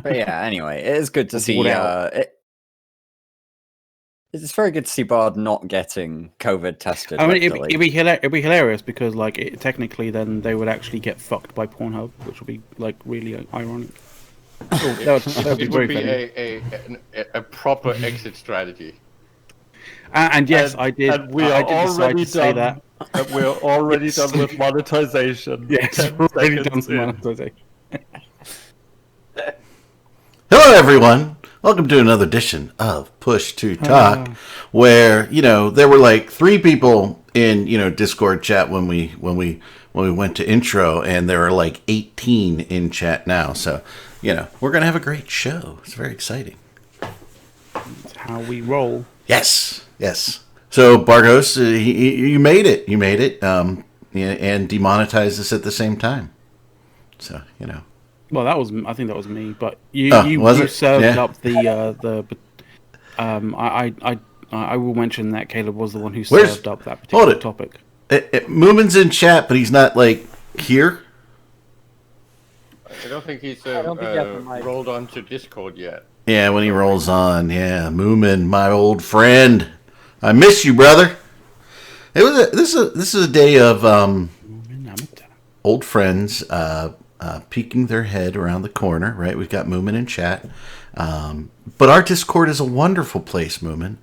But yeah, anyway, it is good to see. Ward out. It's very good to see Bard not getting COVID tested. I mean, regularly. it'd be hilarious because, like, technically, then they would actually get fucked by Pornhub, which would be like really ironic. That would be very funny. a proper exit strategy. And yes, I did. And we I are did decide already to say done. that. And we're already done with monetization. Yes, 10 we're already done seconds with in. monetization. Hello, everyone. Welcome to another edition of Push to Talk, where there were like 3 people in Discord chat when we went to intro, and there are like 18 in chat now. So we're gonna have a great show. It's very exciting. That's how we roll. Yes. So Bargos, you made it. You made it. And demonetized us at the same time. So Well, I think that was me, but you served up the. I will mention that Caleb was the one who served up that particular topic. Moomin's in chat, but he's not like here. I don't think he's rolled onto Discord yet. Yeah, when he rolls on, Moomin, my old friend, I miss you, brother. This is a day of old friends peeking their head around the corner. Right, we've got Moomin in chat, but our Discord is a wonderful place. Moomin,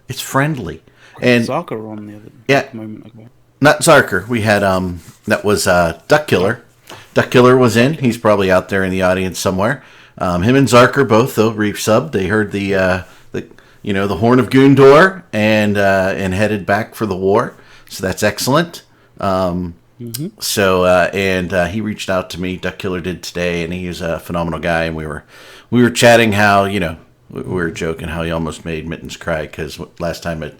it's friendly. And Zarker on the other moment ago. Not Zarker. We had that was Duck Killer. Duck Killer was in. He's probably out there in the audience somewhere. Him and Zarker both though re-subbed. They heard the Horn of Goondor and headed back for the war. So that's excellent. So he reached out to me. Duck Killer did today, and he's a phenomenal guy. And we were chatting how we were joking how he almost made Mittens cry because last time at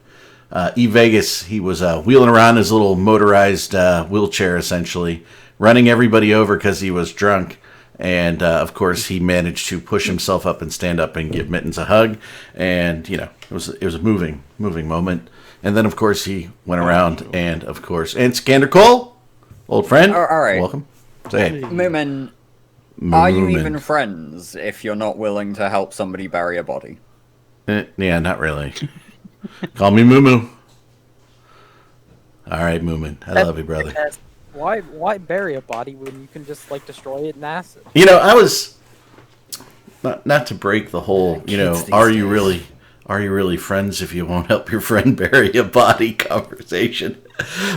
E-Vegas he was wheeling around his little motorized wheelchair, essentially running everybody over because he was drunk. And, of course, he managed to push himself up and stand up and give Mittens a hug. And, it was a moving moment. And then, of course, he went around and Skander Cole, old friend. All right. Welcome. Say hey. Moomin, are you even friends if you're not willing to help somebody bury a body? Yeah, not really. Call me Moo. All right, Moomin. I love you, brother. Why bury a body when you can just destroy it in acid? I was not to break the whole, are you really friends if you won't help your friend bury a body conversation?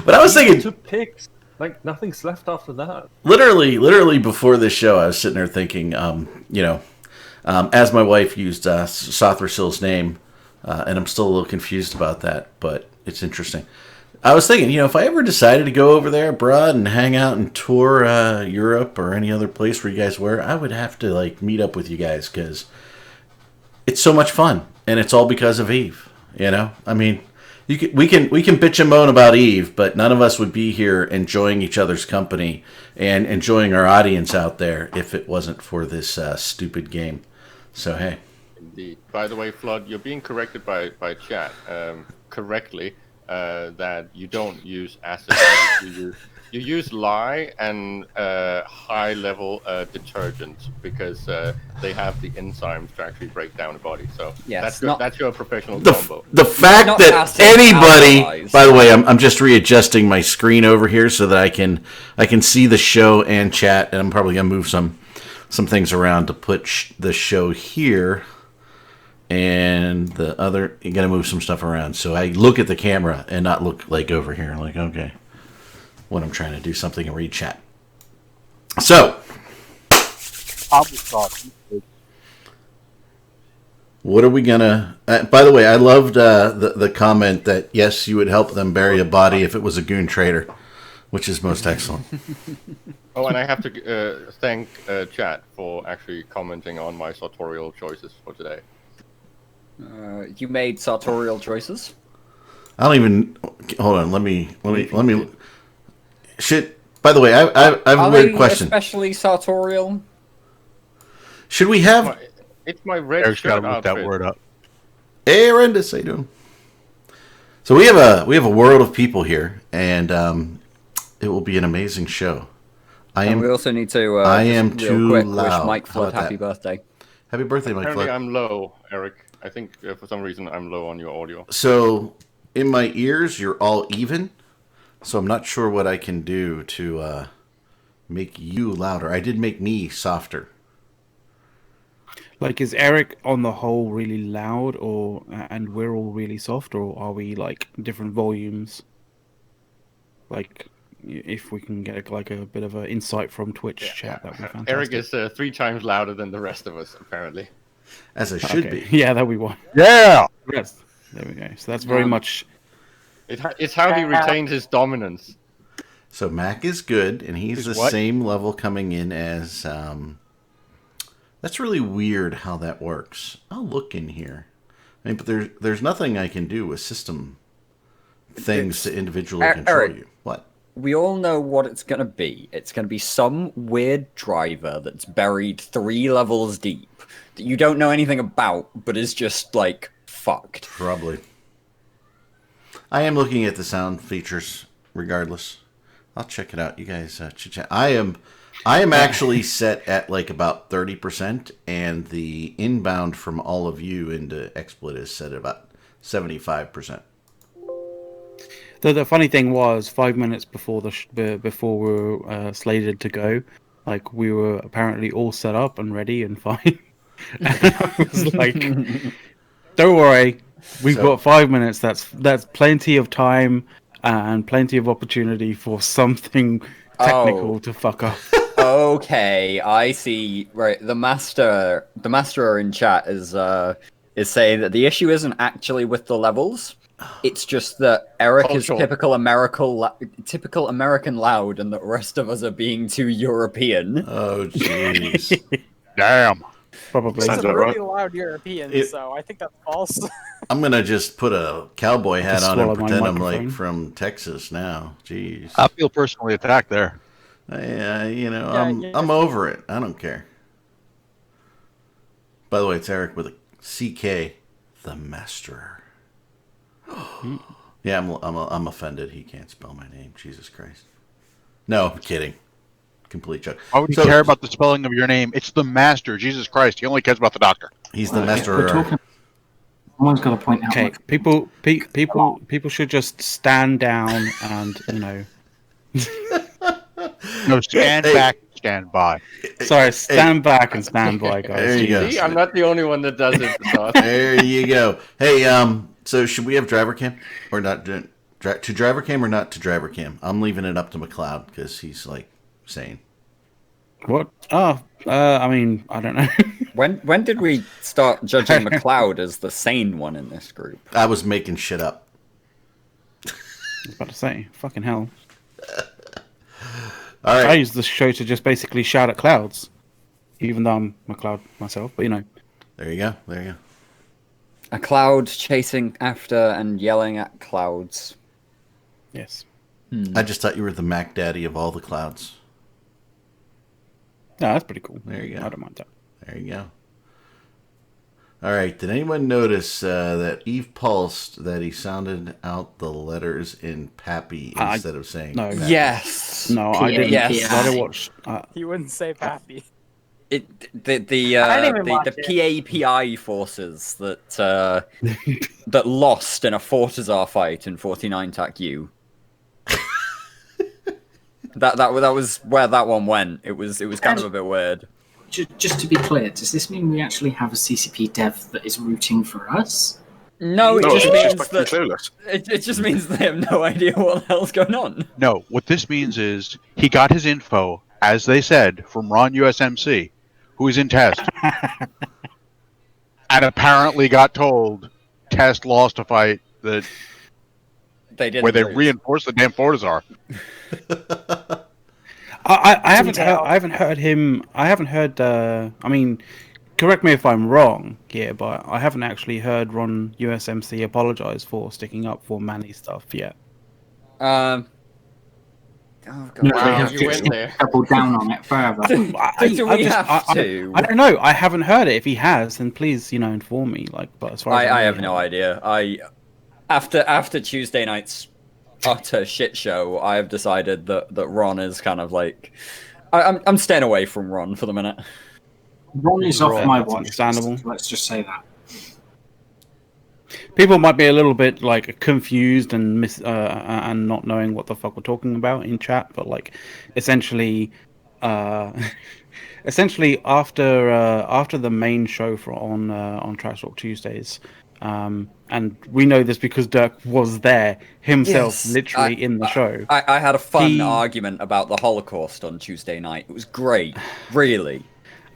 But I was thinking 2 pics. Like nothing's left after that. Literally before this show, I was sitting there thinking, as my wife used Sothrasil's name, and I'm still a little confused about that, but it's interesting. I was thinking, if I ever decided to go over there abroad and hang out and tour Europe or any other place where you guys were, I would have to meet up with you guys because it's so much fun, and it's all because of Eve. I mean, we can bitch and moan about Eve, but none of us would be here enjoying each other's company and enjoying our audience out there if it wasn't for this stupid game. So hey. Indeed. By the way, Flood, you're being corrected by chat correctly. That you don't use acid. you use lye and high-level detergent because they have the enzymes to actually break down a body. So yes, that's your professional combo. The fact that anybody, by the way, I'm just readjusting my screen over here so that I can see the show and chat, and I'm probably gonna move some things around to put the show here. And the other, you gotta move some stuff around. So I look at the camera and not look over here. Okay, when I'm trying to do something and read chat. So, what are we gonna? By the way, I loved the comment that yes, you would help them bury a body if it was a goon trader, which is most excellent. Oh, and I have to thank chat for actually commenting on my sartorial choices for today. You made sartorial choices? I don't even. Hold on. Let me. Shit. By the way, I have a weird question. Especially sartorial. Should we have? It's my red Eric's shirt got to look that word up. Hey, Arendis, how you doing? So we have a world of people here, and it will be an amazing show. I And am. we also need to I just am real too quick loud. wish Mike How Flood about happy that? birthday. Happy birthday, Mike Apparently, Flood. I'm low, Eric. I think for some reason I'm low on your audio. So in my ears, you're all even. So I'm not sure what I can do to make you louder. I did make me softer. Like, is Eric on the whole really loud, or and we're all really soft, or are we like different volumes? Like, if we can get like a bit of an insight from Twitch chat, that would be fantastic. Eric is 3 times louder than the rest of us, apparently. As I should be. Yeah, that'll be one. Yeah. Yes. There we go. So that's very much. It's how he retains his dominance. So Mac is good, and he's the what? same level coming in as. That's really weird how that works. I'll look in here. I mean, but there's nothing I can do with system things to individually control Eric. you. What? We all know what it's going to be. It's going to be some weird driver that's buried 3 levels deep that you don't know anything about, but is just, like, fucked. Probably. I am looking at the sound features regardless. I'll check it out. You guys chit-chat. I am actually set at like about 30%, and the inbound from all of you into XSplit is set at about 75%. The funny thing was, 5 minutes before before we were slated to go, like we were apparently all set up and ready and fine. And I was like, "Don't worry, we've got 5 minutes. That's plenty of time and plenty of opportunity for something technical to fuck up." Okay, I see. Right, the master in chat is saying that the issue isn't actually with the levels. It's just that Eric is typical American loud, and the rest of us are being too European. Oh, jeez. Damn. Probably. He's a really loud European, so I think that's false. I'm gonna just put a cowboy hat on and swallow my pretend I'm like microphone. from Texas now. Jeez. I feel personally attacked there. I'm over it. I don't care. By the way, it's Eric with a CK, the Masterer. Yeah, I'm offended. He can't spell my name. Jesus Christ. No, I'm kidding. Complete joke. Why would he care about the spelling of your name? It's the Master. Jesus Christ. He only cares about the Doctor. He's the Masterer. Someone's got to point out. Okay, people should just stand down and No, stand back, stand by. Sorry, stand back and stand by, guys. There you go. See, I'm not the only one that does it. So. There you go. Hey, so should we have driver cam or not? To driver cam or not to driver cam? I'm leaving it up to McLeod because he's like sane. What? Oh, I mean, I don't know. When did we start judging McLeod as the sane one in this group? I was making shit up. I was about to say, fucking hell. All right. I use the show to just basically shout at clouds, even though I'm McLeod myself. But There you go. There you go. A cloud chasing after and yelling at clouds. yes. I just thought you were the Mac Daddy of all the clouds. No, that's pretty cool. There you go. I don't mind that. There you go. All right. Did anyone notice that Eve pulsed that he sounded out the letters in Pappy instead of saying no. Pappy? Yes. No, I didn't. Yes. I didn't watch. He wouldn't say Pappy. The PAPI forces that that lost in a Fortizar fight in 49 TAC U. that was where that one went. It was kind of a bit weird. Just to be clear, does this mean we actually have a CCP dev that is rooting for us? No, it No, just it's means just that fucking clueless. it just means they have no idea what the hell's going on. No, what this means is he got his info, as they said, from Ron USMC, who is in test. And apparently got told test lost a fight that They didn't. where they lose. reinforced the damn Fortizar. I haven't heard him. I haven't heard. I mean, correct me if I'm wrong here, but I haven't actually heard Ron USMC apologize for sticking up for Manny stuff yet. Oh God! No, Wow, they have you went to there. double down on it further. Do we have to? I don't know. I haven't heard it. If he has, then please, inform me. But as far as I know, have no idea. After Tuesday night's utter shit show, I have decided that Ron is kind of like I'm staying away from Ron for the minute. Ron is off my That's watch understandable. list. Let's just say that. People might be a little bit like confused and and not knowing what the fuck we're talking about in chat, but like essentially, essentially after the main show on Trash Talk Tuesdays, and we know this because Dirk was there himself, Yes, literally in the show. I had a fun argument about the Holocaust on Tuesday night. It was great, really.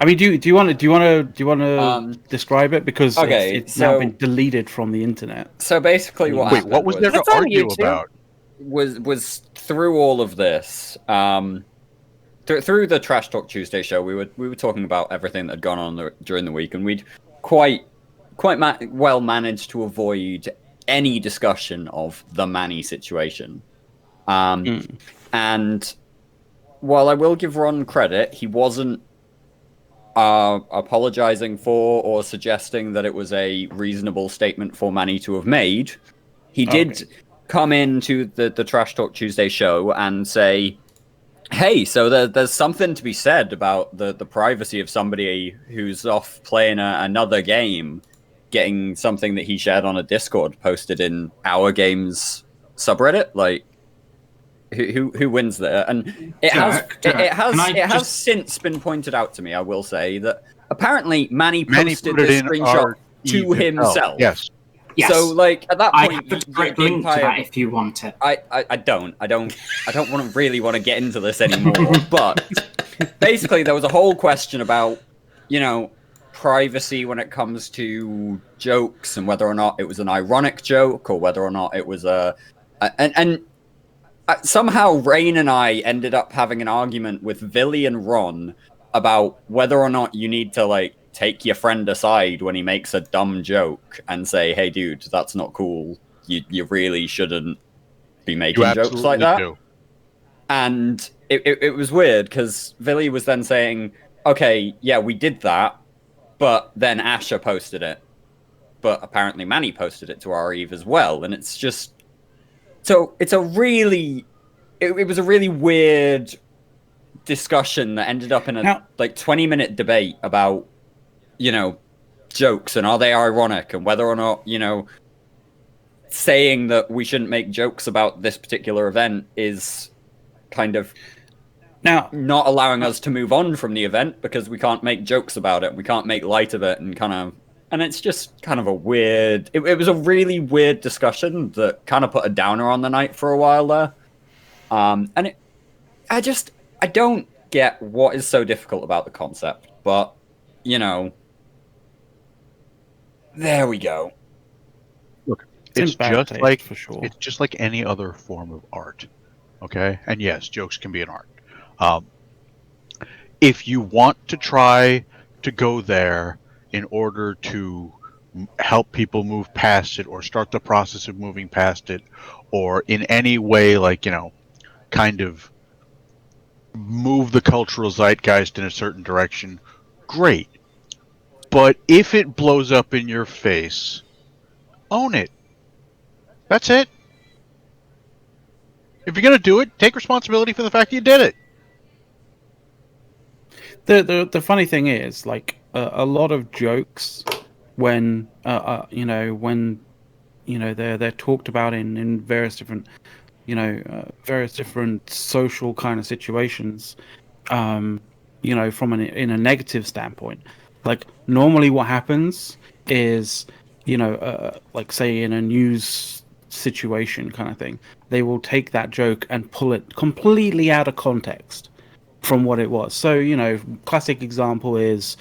I mean, do you want to describe it, because okay, it's now been deleted from the internet. So basically, what happened what was there to argue about? Was through all of this, through the Trash Talk Tuesday show, we were talking about everything that had gone on during the week, and we'd quite well managed to avoid any discussion of the Manny situation. And while I will give Ron credit, he wasn't apologizing for or suggesting that it was a reasonable statement for Manny to have made. He did come into the Trash Talk Tuesday show and say, hey, so there's something to be said about the privacy of somebody who's off playing another game, getting something that he shared on a Discord posted in our game's subreddit. Like, who wins there? And it has since been pointed out to me, I will say, that apparently Manny posted this screenshot to himself. Yes. Yes. So, like, at that point, I have the direct link to that if you want it. I don't really want to get into this anymore. But basically, there was a whole question about, privacy when it comes to jokes and whether or not it was an ironic joke or whether or not it was somehow Rain and I ended up having an argument with Villy and Ron about whether or not you need to, take your friend aside when he makes a dumb joke and say, hey, dude, that's not cool. You really shouldn't be making jokes like that. Do. And it was weird because Villy was then saying, okay, yeah, we did that, but then Asher posted it. But apparently Manny posted it to our Eve as well. And it's just... So it's it was a really weird discussion that ended up in a 20-minute debate about, jokes and are they ironic and whether or not, saying that we shouldn't make jokes about this particular event is kind of not allowing us to move on from the event because we can't make jokes about it. We can't make light of it and it's just kind of a weird... It was a really weird discussion that kind of put a downer on the night for a while there. And I don't get what is so difficult about the concept, but, there we go. Look, it's just like for sure. It's just like any other form of art, okay? And yes, jokes can be an art. If you want to try to go there in order to help people move past it or start the process of moving past it, or in any way, kind of move the cultural zeitgeist in a certain direction, great. But if it blows up in your face, own it. That's it. If you're going to do it, take responsibility for the fact that you did it. The funny thing is, a lot of jokes when they're talked about in various different social kind of situations, from in a negative standpoint. Normally what happens is, say in a news situation kind of thing, they will take that joke and pull it completely out of context from what it was. So, classic example is,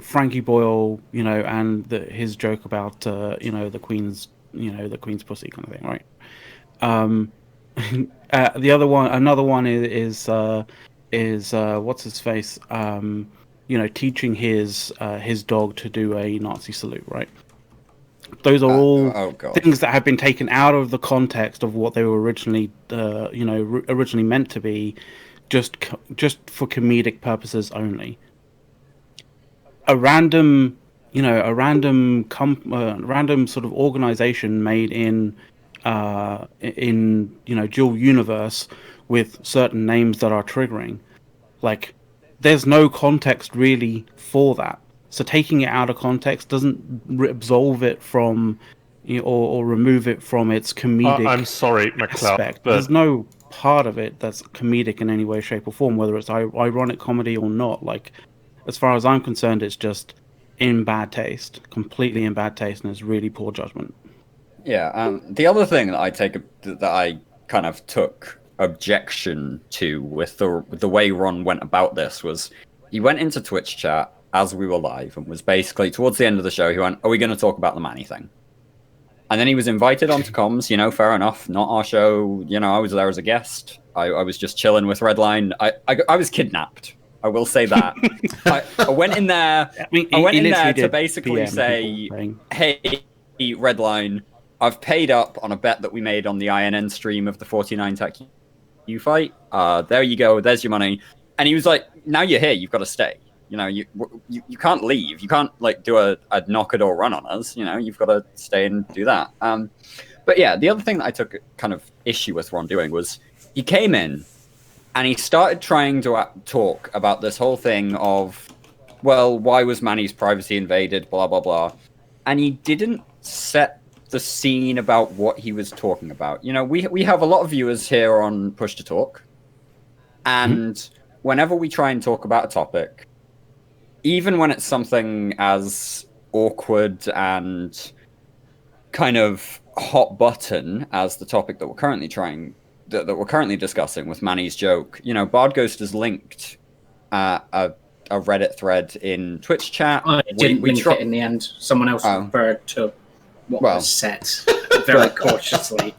Frankie Boyle, and his joke about, the Queen's pussy kind of thing, right? Another one is what's his face? Teaching his dog to do a Nazi salute, right? Those are all things that have been taken out of the context of what they were originally meant to be, just for comedic purposes only. A random sort of organization made in dual universe with certain names that are triggering Like, there's no context really for that. So taking it out of context doesn't absolve it from, or remove it from its comedic I'm sorry, McCloud, aspect. but There's no part of it that's comedic in any way, shape, or form, whether it's ironic comedy or not. Like, as far as I'm concerned, it's just in bad taste, completely in bad taste, and it's really poor judgment. Yeah, the other thing that I kind of took objection to with the way Ron went about this was he went into Twitch chat as we were live and was basically towards the end of the show he went, "Are we going to talk about the Manny thing?" And then he was invited onto comms. Fair enough, not our show. I was there as a guest. I was just chilling with Redline. I was kidnapped. I will say that. I went in there. I went in there to basically say, "Hey, Redline, I've paid up on a bet that we made on the INN stream of the 49 Tech U fight. There you go. There's your money." And he was like, "Now you're here. You've got to stay. You can't leave. You can't do a knock it or run on us. You've got to stay and do that." But yeah, the other thing that I took kind of issue with Ron doing was he came in and he started trying to talk about this whole thing of, well, why was Manny's privacy invaded, blah, blah, blah. And he didn't set the scene about what he was talking about. We have a lot of viewers here on Push to Talk. And whenever we try and talk about a topic, even when it's something as awkward and kind of hot button as the topic that we're currently discussing with Manny's joke, Bard Ghost has linked a Reddit thread in Twitch chat. I didn't link it in the end. Someone else referred to what was said very cautiously.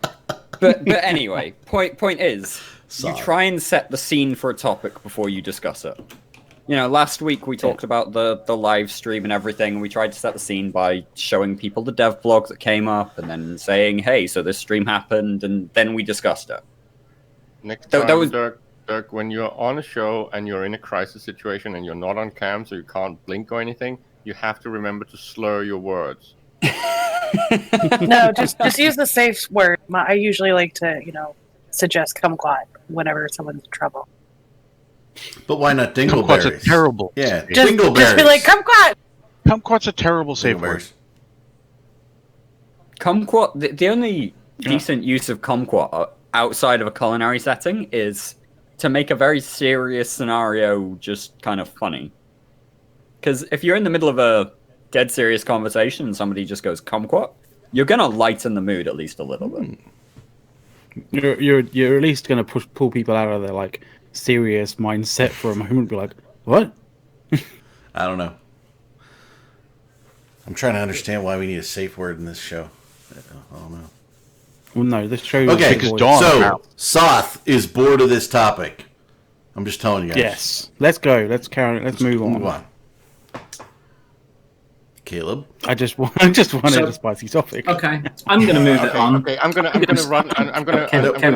But anyway, point is, you try and set the scene for a topic before you discuss it. Last week we talked about the live stream and everything, and we tried to set the scene by showing people the dev blog that came up and then saying, "Hey, so this stream happened," and then we discussed it. Next time, Dirk, when you're on a show and you're in a crisis situation and you're not on cam, so you can't blink or anything, you have to remember to slur your words. No, just use the safe word. I usually like to, suggest kumquat whenever someone's in trouble. But why not dingleberries? Kumquat's a terrible. Yeah, dingleberries. Just be like, kumquat! Kumquat's a terrible safe word. Kumquat, the only decent use of kumquat outside of a culinary setting is to make a very serious scenario just kind of funny. Because if you're in the middle of a dead serious conversation and somebody just goes kumquat, you're going to lighten the mood at least a little bit. You're at least going to pull people out of their serious mindset for a moment. Be like, what? I don't know. I'm trying to understand why we need a safe word in this show. I don't know. Well, no, this show. Okay, so Soth is bored of this topic. I'm just telling you guys. Yes, let's go. Let's carry. Let's move on. Caleb, I just wanted a spicy topic. Okay, I'm going to move it on. Okay, I'm gonna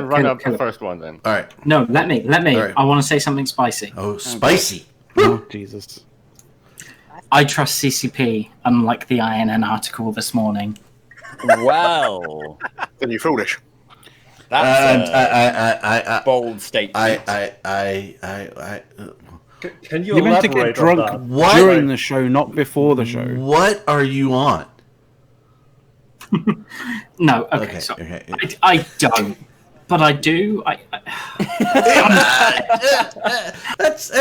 run up the first one then. All right. No, let me. Right. I want to say something spicy. Oh, spicy! Oh, Jesus. I trust CCP, unlike the INN article this morning. Well, then you're foolish. That's bold statement. Can you You're meant to get drunk during the show, not before the show. What are you on? No, okay. So okay. I don't, but I do. That's.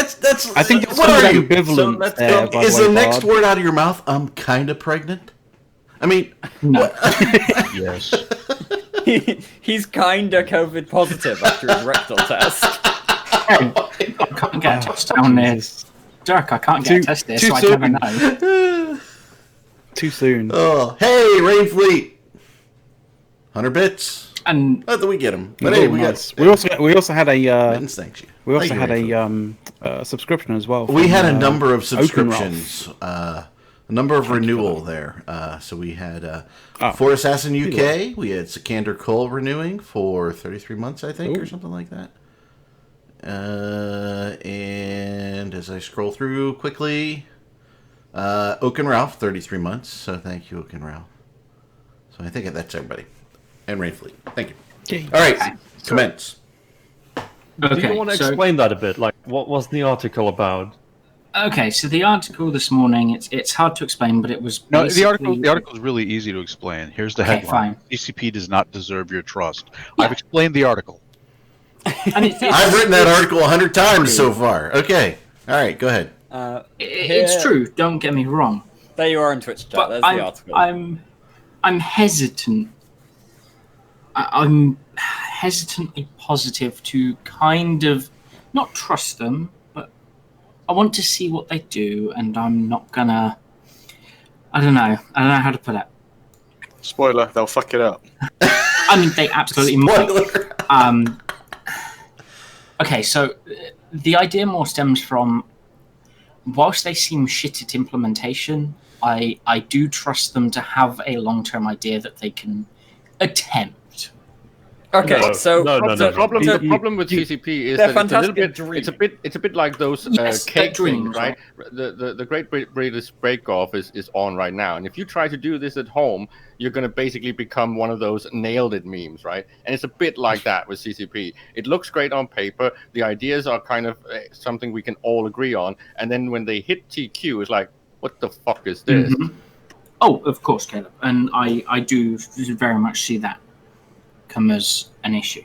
I think it's what are you? Ambivalent. Is the next word out of your mouth? I'm kind of pregnant. I mean, no. Yes. He's kind of COVID positive after his rectal test. I can't get a touchdown there. Dirk, I can't get a test there, so I never know. Too soon. Oh, hey, Rainfleet. 100 bits. And how do we get them? But hey, we also had a thank you. We also had a subscription as well. We had a number of subscriptions. A number of renewal there. So we had For Assassin UK. We had Sikander Cole renewing for 33 months, I think, or something like that. And as I scroll through quickly, Oak and Ralph, 33 months. So thank you, Oak and Ralph. So I think that's everybody. And Rainfleet. Thank you. Okay. All right. Commence. Do you want to explain that a bit? Like, what was the article about? Okay, so the article this morning, it's hard to explain, but it was the article is really easy to explain. Here's the headline: fine. CCP does not deserve your trust. Yeah. I've explained the article. And I've written that article 100 times so far. Okay, all right, go ahead. It's true. Don't get me wrong. There you are in Twitch chat. There's the article. I'm hesitant. I'm hesitantly positive to kind of not trust them, but I want to see what they do, and I'm not gonna. I don't know how to put it. Spoiler: they'll fuck it up. I mean, they absolutely might. Okay, so the idea more stems from, whilst they seem shit at implementation, I do trust them to have a long-term idea that they can attempt. Okay, the problem with CCP is that it's a bit like those cake things, right? The Great British Bake Off is on right now, and if you try to do this at home, you're going to basically become one of those nailed it memes, right? And it's a bit like that with CCP. It looks great on paper, the ideas are kind of something we can all agree on, and then when they hit TQ, it's like, what the fuck is this? Mm-hmm. Oh, of course, Caleb, and I do very much see that come as an issue.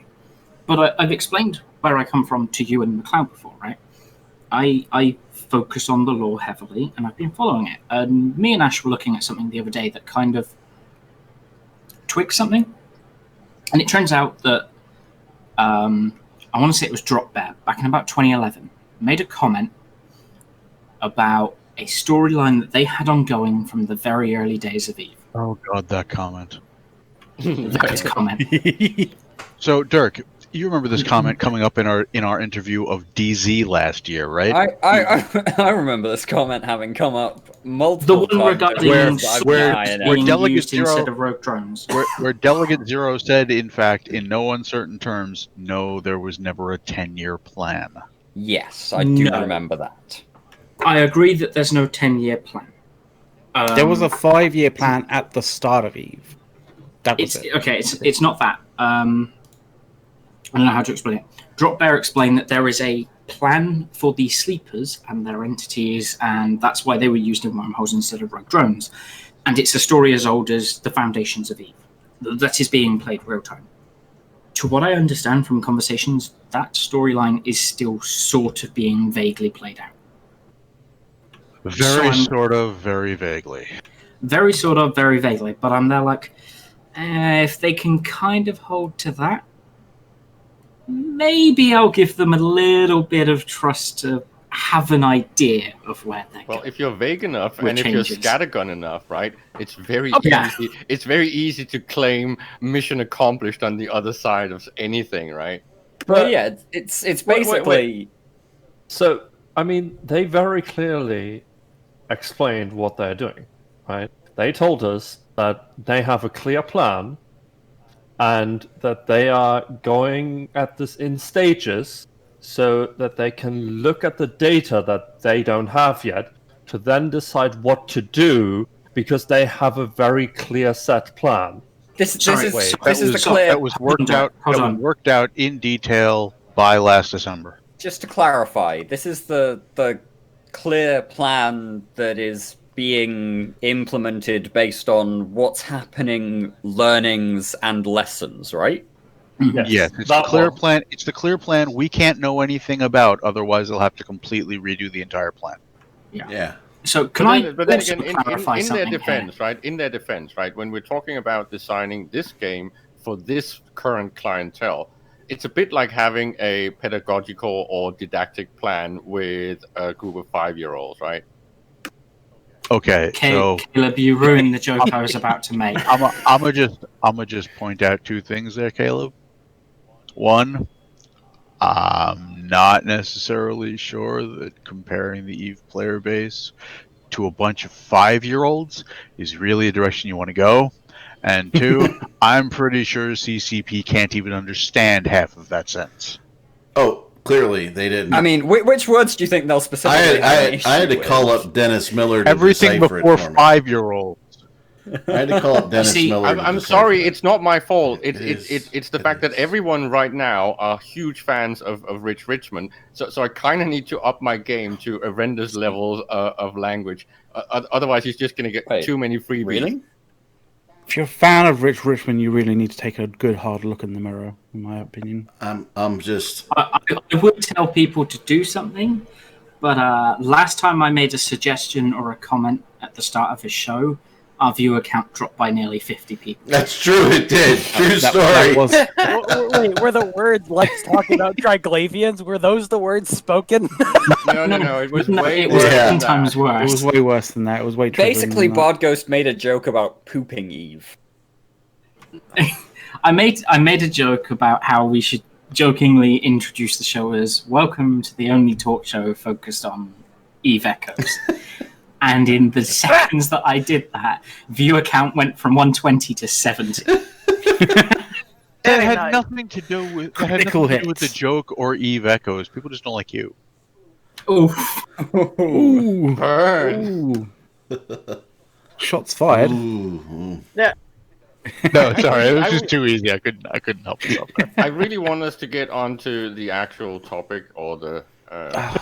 But I've explained where I come from to you and McLeod before, right? I focus on the law heavily, and I've been following it. And me and Ash were looking at something the other day that kind of twigged something. And it turns out that, I want to say it was Drop Bear, back in about 2011, made a comment about a storyline that they had ongoing from the very early days of EVE. Oh god, that comment. That comment. So, Dirk, you remember this comment coming up in our interview of DZ last year, right? I remember this comment having come up multiple times. The one regarding where Delegate Zero instead of rogue drones. Where Delegate Zero said, in fact, in no uncertain terms, no, there was never a 10-year plan. Yes, I do remember that. I agree that there's no 10-year plan. There was a 5-year plan at the start of EVE. That was it. Okay, it's not that. I don't know how to explain it. Drop Bear explained that there is a plan for the sleepers and their entities, and that's why they were used in wormholes instead of rogue drones. And it's a story as old as the foundations of EVE. That is being played real time. To what I understand from conversations, that storyline is still sort of being vaguely played out. Very sort of, very vaguely. Very sort of, very vaguely. But I'm there like, if they can kind of hold to that, maybe I'll give them a little bit of trust to have an idea of where they're going. Well, if you're vague enough and if you're scattergun enough, right, it's very easy. It's very easy to claim mission accomplished on the other side of anything, right? But yeah, it's basically. Wait. So I mean, they very clearly explained what they're doing, right? They told us that they have a clear plan and that they are going at this in stages so that they can look at the data that they don't have yet to then decide what to do because they have a very clear set plan. That was worked out in detail by last December. Just to clarify, this is the clear plan that is being implemented based on what's happening, learnings, and lessons, right? Yes, it's the clear plan. It's the clear plan we can't know anything about. Otherwise, they'll have to completely redo the entire plan. Yeah. So but then again, in their defense, right? In their defense, right? When we're talking about designing this game for this current clientele, it's a bit like having a pedagogical or didactic plan with a group of 5-year-olds, right? Okay, so Caleb, you ruined the joke I was about to make. I'm just point out two things there, Caleb. One, I'm not necessarily sure that comparing the EVE player base to a bunch of 5-year-olds is really a direction you want to go. And two, I'm pretty sure CCP can't even understand half of that sentence. Oh, clearly they didn't. I mean, which words do you think they'll specifically I had to call up Dennis Miller to everything decipher before it for me. 5-year-olds. I had to call up Dennis See, Miller. I'm sorry, it's not my fault. It's the fact that everyone right now are huge fans of Rich Richmond. So I kind of need to up my game to a Render's level of language. Otherwise, he's just going to get too many freebies. Really? If you're a fan of Rich Richmond, you really need to take a good hard look in the mirror, in my opinion. I'm just. I would tell people to do something, but last time I made a suggestion or a comment at the start of a show, our viewer count dropped by nearly 50 people. That's true, it did. True story. Wait, were the words Lex talking about Triglavians? Were those the words spoken? No. It was way It was worse. 10 times worse. It was way worse than that. It was way Basically, triggering than that. Bodghost made a joke about pooping Eve. I made a joke about how we should jokingly introduce the show as "Welcome to the only talk show focused on Eve Echoes." And in the seconds that I did that, viewer count went from 120 to 70. That had nothing to do with the joke or Eve Echoes. People just don't like you. Oof. Ooh. Burn. Ooh. Shots fired. Yeah. No, sorry, it was just too easy. I couldn't help myself. I really want us to get onto the actual topic or the.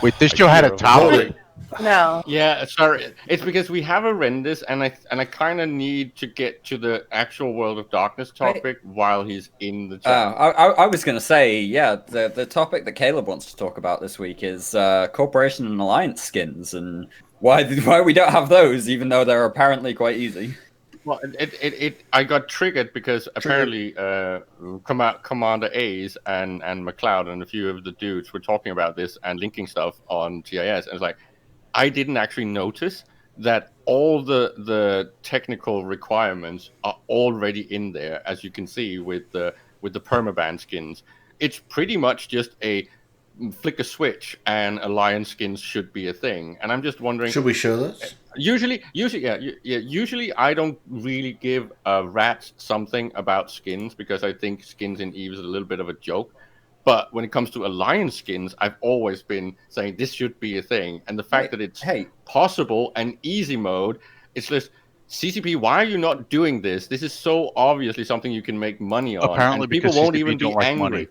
Wait, this show had a topic. No. Yeah, sorry. It's because we have a Rendis, and I kind of need to get to the actual World of Darkness topic while he's in the chat. I was going to say, yeah, the topic that Caleb wants to talk about this week is Corporation and Alliance skins, and why we don't have those, even though they're apparently quite easy. Well, I got triggered because apparently Commander A's and McLeod and a few of the dudes were talking about this and linking stuff on TIS, and it's like, I didn't actually notice that all the technical requirements are already in there, as you can see with the permaban skins. It's pretty much just a flick a switch and Alliance skins should be a thing. And I'm just wondering, Should we show this? Usually, I don't really give a rat something about skins because I think skins in Eve is a little bit of a joke. But when it comes to Alliance skins, I've always been saying this should be a thing. And the fact that it's possible and easy mode, it's just, CCP, why are you not doing this? This is so obviously something you can make money on. Apparently, and people because won't CCP even be don't like angry. money.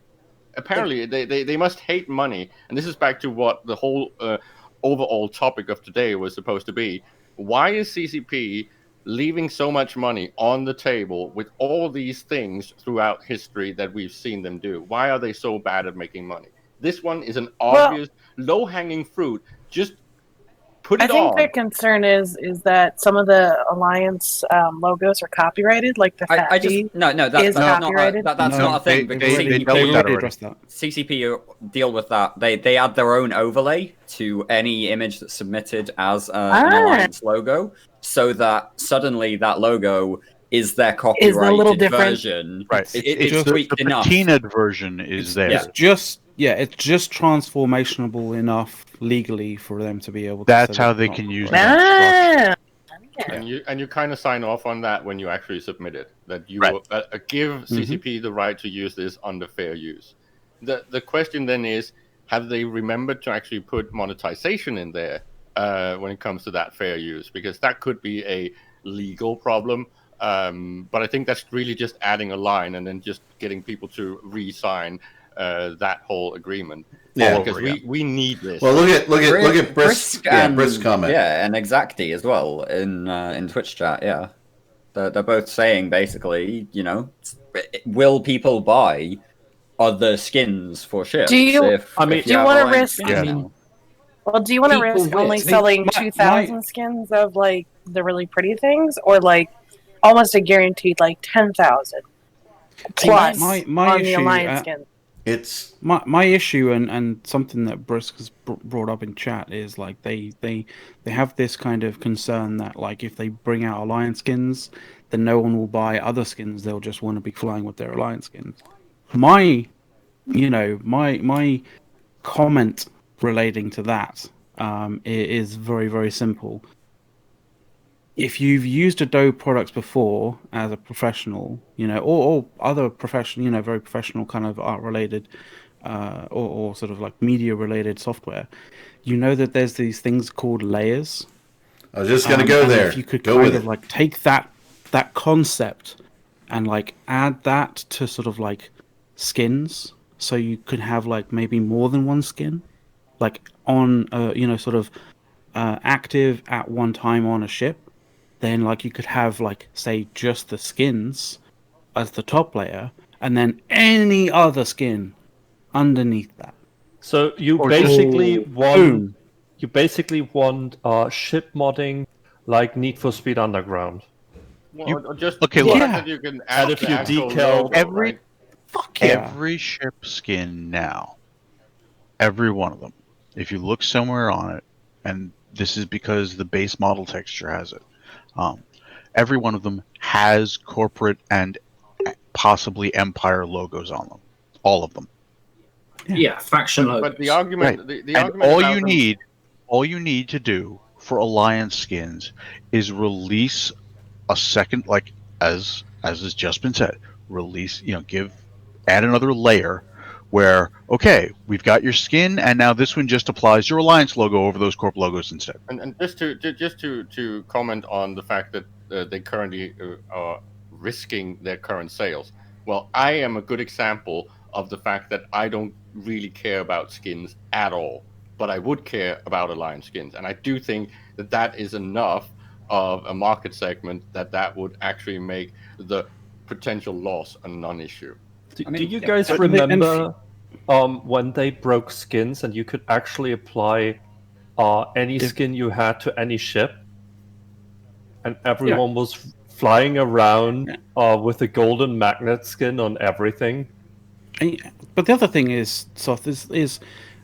Apparently, they must hate money. And this is back to what the whole overall topic of today was supposed to be. Why is CCP leaving so much money on the table with all these things throughout history that we've seen them do? Why are they so bad at making money? This one is an obvious low-hanging fruit. Just put it on. I think their concern is that some of the Alliance logos are copyrighted, like the Fat B is copyrighted. That's not a thing. CCP deal with that. They add their own overlay to any image that's submitted as an Alliance logo, so that suddenly that logo is their copyrighted version. Right. It's tweaked enough. The patinaed version is there. It's just transformationable enough legally for them to be able to. That's how they can use it. And you kind of sign off on that when you actually submit it, that you give CCP the right to use this under fair use. The question then is, have they remembered to actually put monetization in there when it comes to that fair use? Because that could be a legal problem. But I think that's really just adding a line and then just getting people to re-sign that whole agreement. Yeah, because we need this. Well, look at Brisk comment. Yeah, and Exacti as well in Twitch chat. Yeah, they're both saying basically, will people buy other skins for ships? Do you want to risk? Well, do you want to risk only selling 2,000 skins of like the really pretty things, or like almost a guaranteed like 10,000 plus my on issue, the Alliance skins? It's my issue, and something that Brisk has brought up in chat is like they have this kind of concern that like if they bring out Alliance skins, then no one will buy other skins. They'll just want to be flying with their Alliance skins. My comment relating to that is very, very simple. If you've used Adobe products before as a professional, or other professional, very professional kind of art-related or sort of like media-related software, you know that there's these things called layers. I was just going to go there. If you could go kind of like take that that concept and like add that to sort of like skins, so you could have like maybe more than one skin, like on sort of active at one time on a ship, then like you could have like say just the skins as the top layer, and then any other skin underneath that. So you Or basically just- want Boom. you basically want ship modding like Need for Speed Underground. Well, just okay, the look. fact that you can add if the you actual decal- logo, Every- right? Every ship skin now, every one of them, if you look somewhere on it, and this is because the base model texture has it, every one of them has corporate and possibly Empire logos on them. All of them. Yeah, faction logos. But the argument, Right. the And argument all about you them- need, all you need to do for Alliance skins is release a second, like as has just been said, release, add another layer where, okay, we've got your skin, and now this one just applies your Alliance logo over those corp logos instead. And just to comment on the fact that they currently are risking their current sales. Well, I am a good example of the fact that I don't really care about skins at all, but I would care about Alliance skins, and I do think that that is enough of a market segment that would actually make the potential loss a non-issue. Do you guys remember when they broke skins and you could actually apply any skin you had to any ship, and everyone was flying around with a golden magnet skin on everything? But the other thing is, Soth, is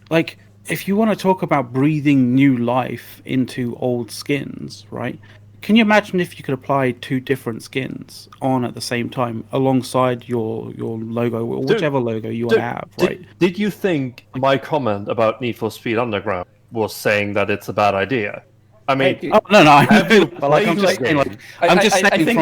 like if you want to talk about breathing new life into old skins, right? Can you imagine if you could apply two different skins on at the same time alongside your logo, or whichever logo you want to have, right? Did you think my comment about Need for Speed Underground was saying that it's a bad idea? I mean, no, have you but like I'm played just the saying, game? like I'm just saying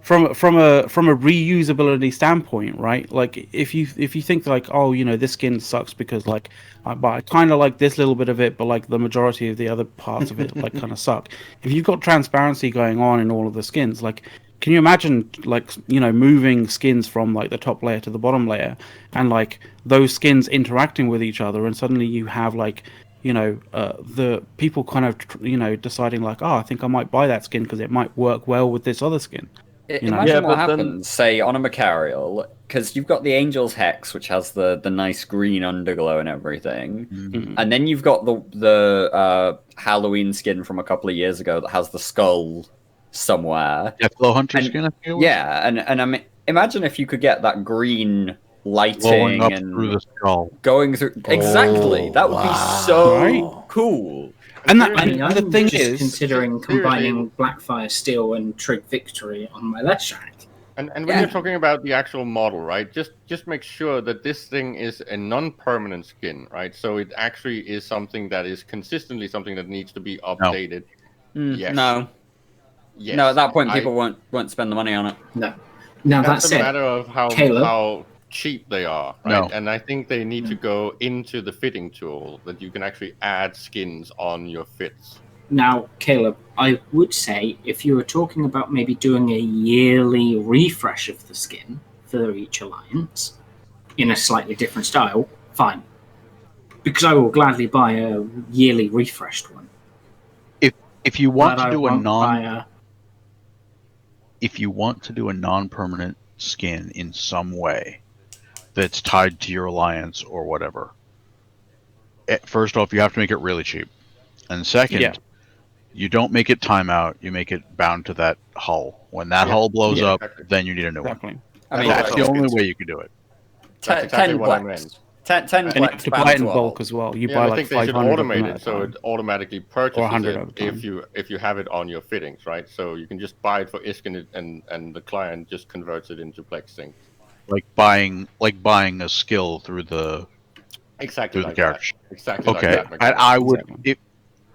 from a reusability standpoint, right? Like if you think like, oh, this skin sucks because like, but I kind of like this little bit of it, but like the majority of the other parts of it like kind of suck. If you've got transparency going on in all of the skins, like, can you imagine like moving skins from like the top layer to the bottom layer, and like those skins interacting with each other, and suddenly you have like the people kind of deciding like, oh, I think I might buy that skin because it might work well with this other skin. Imagine what happens, say, on a Macarial, because you've got the Angel's Hex, which has the nice green underglow and everything, and then you've got the Halloween skin from a couple of years ago that has the skull somewhere. Deathglow Hunter skin, I think it was. Yeah, and I mean, imagine if you could get that green lighting Blowing up and through the skull. going through. Exactly, that would be so cool. And the thing just is, considering combining Blackfire Steel and Trig Victory on my Leshak. And when you're talking about the actual model, right? Just make sure that this thing is a non-permanent skin, right? So it actually is something that is consistently something that needs to be updated. Yes. No. Yes. No, at that point, people won't spend the money on it. No. Now that's it. a matter of how cheap they are, right? No. And I think they need to go into the fitting tool that you can actually add skins on your fits. Now, Caleb, I would say if you were talking about maybe doing a yearly refresh of the skin for each alliance in a slightly different style, fine. Because I will gladly buy a yearly refreshed one. If you want to do if you want to do a non-permanent skin in some way that's tied to your alliance or whatever, first off, you have to make it really cheap, and second, you don't make it timeout. You make it bound to that hull. When that hull blows up, then you need a new one. I mean, that's the only way you can do it. 10 Plex. 10 and you have to buy it in bulk as well. You buy I like think they 500 should automate at it a so time. it automatically purchases 100 it at a time. if you have it on your fittings, right? So you can just buy it for ISK and the client just converts it into Plex Sync. Like buying a skill through the character. Exactly. Okay, like that. and I would.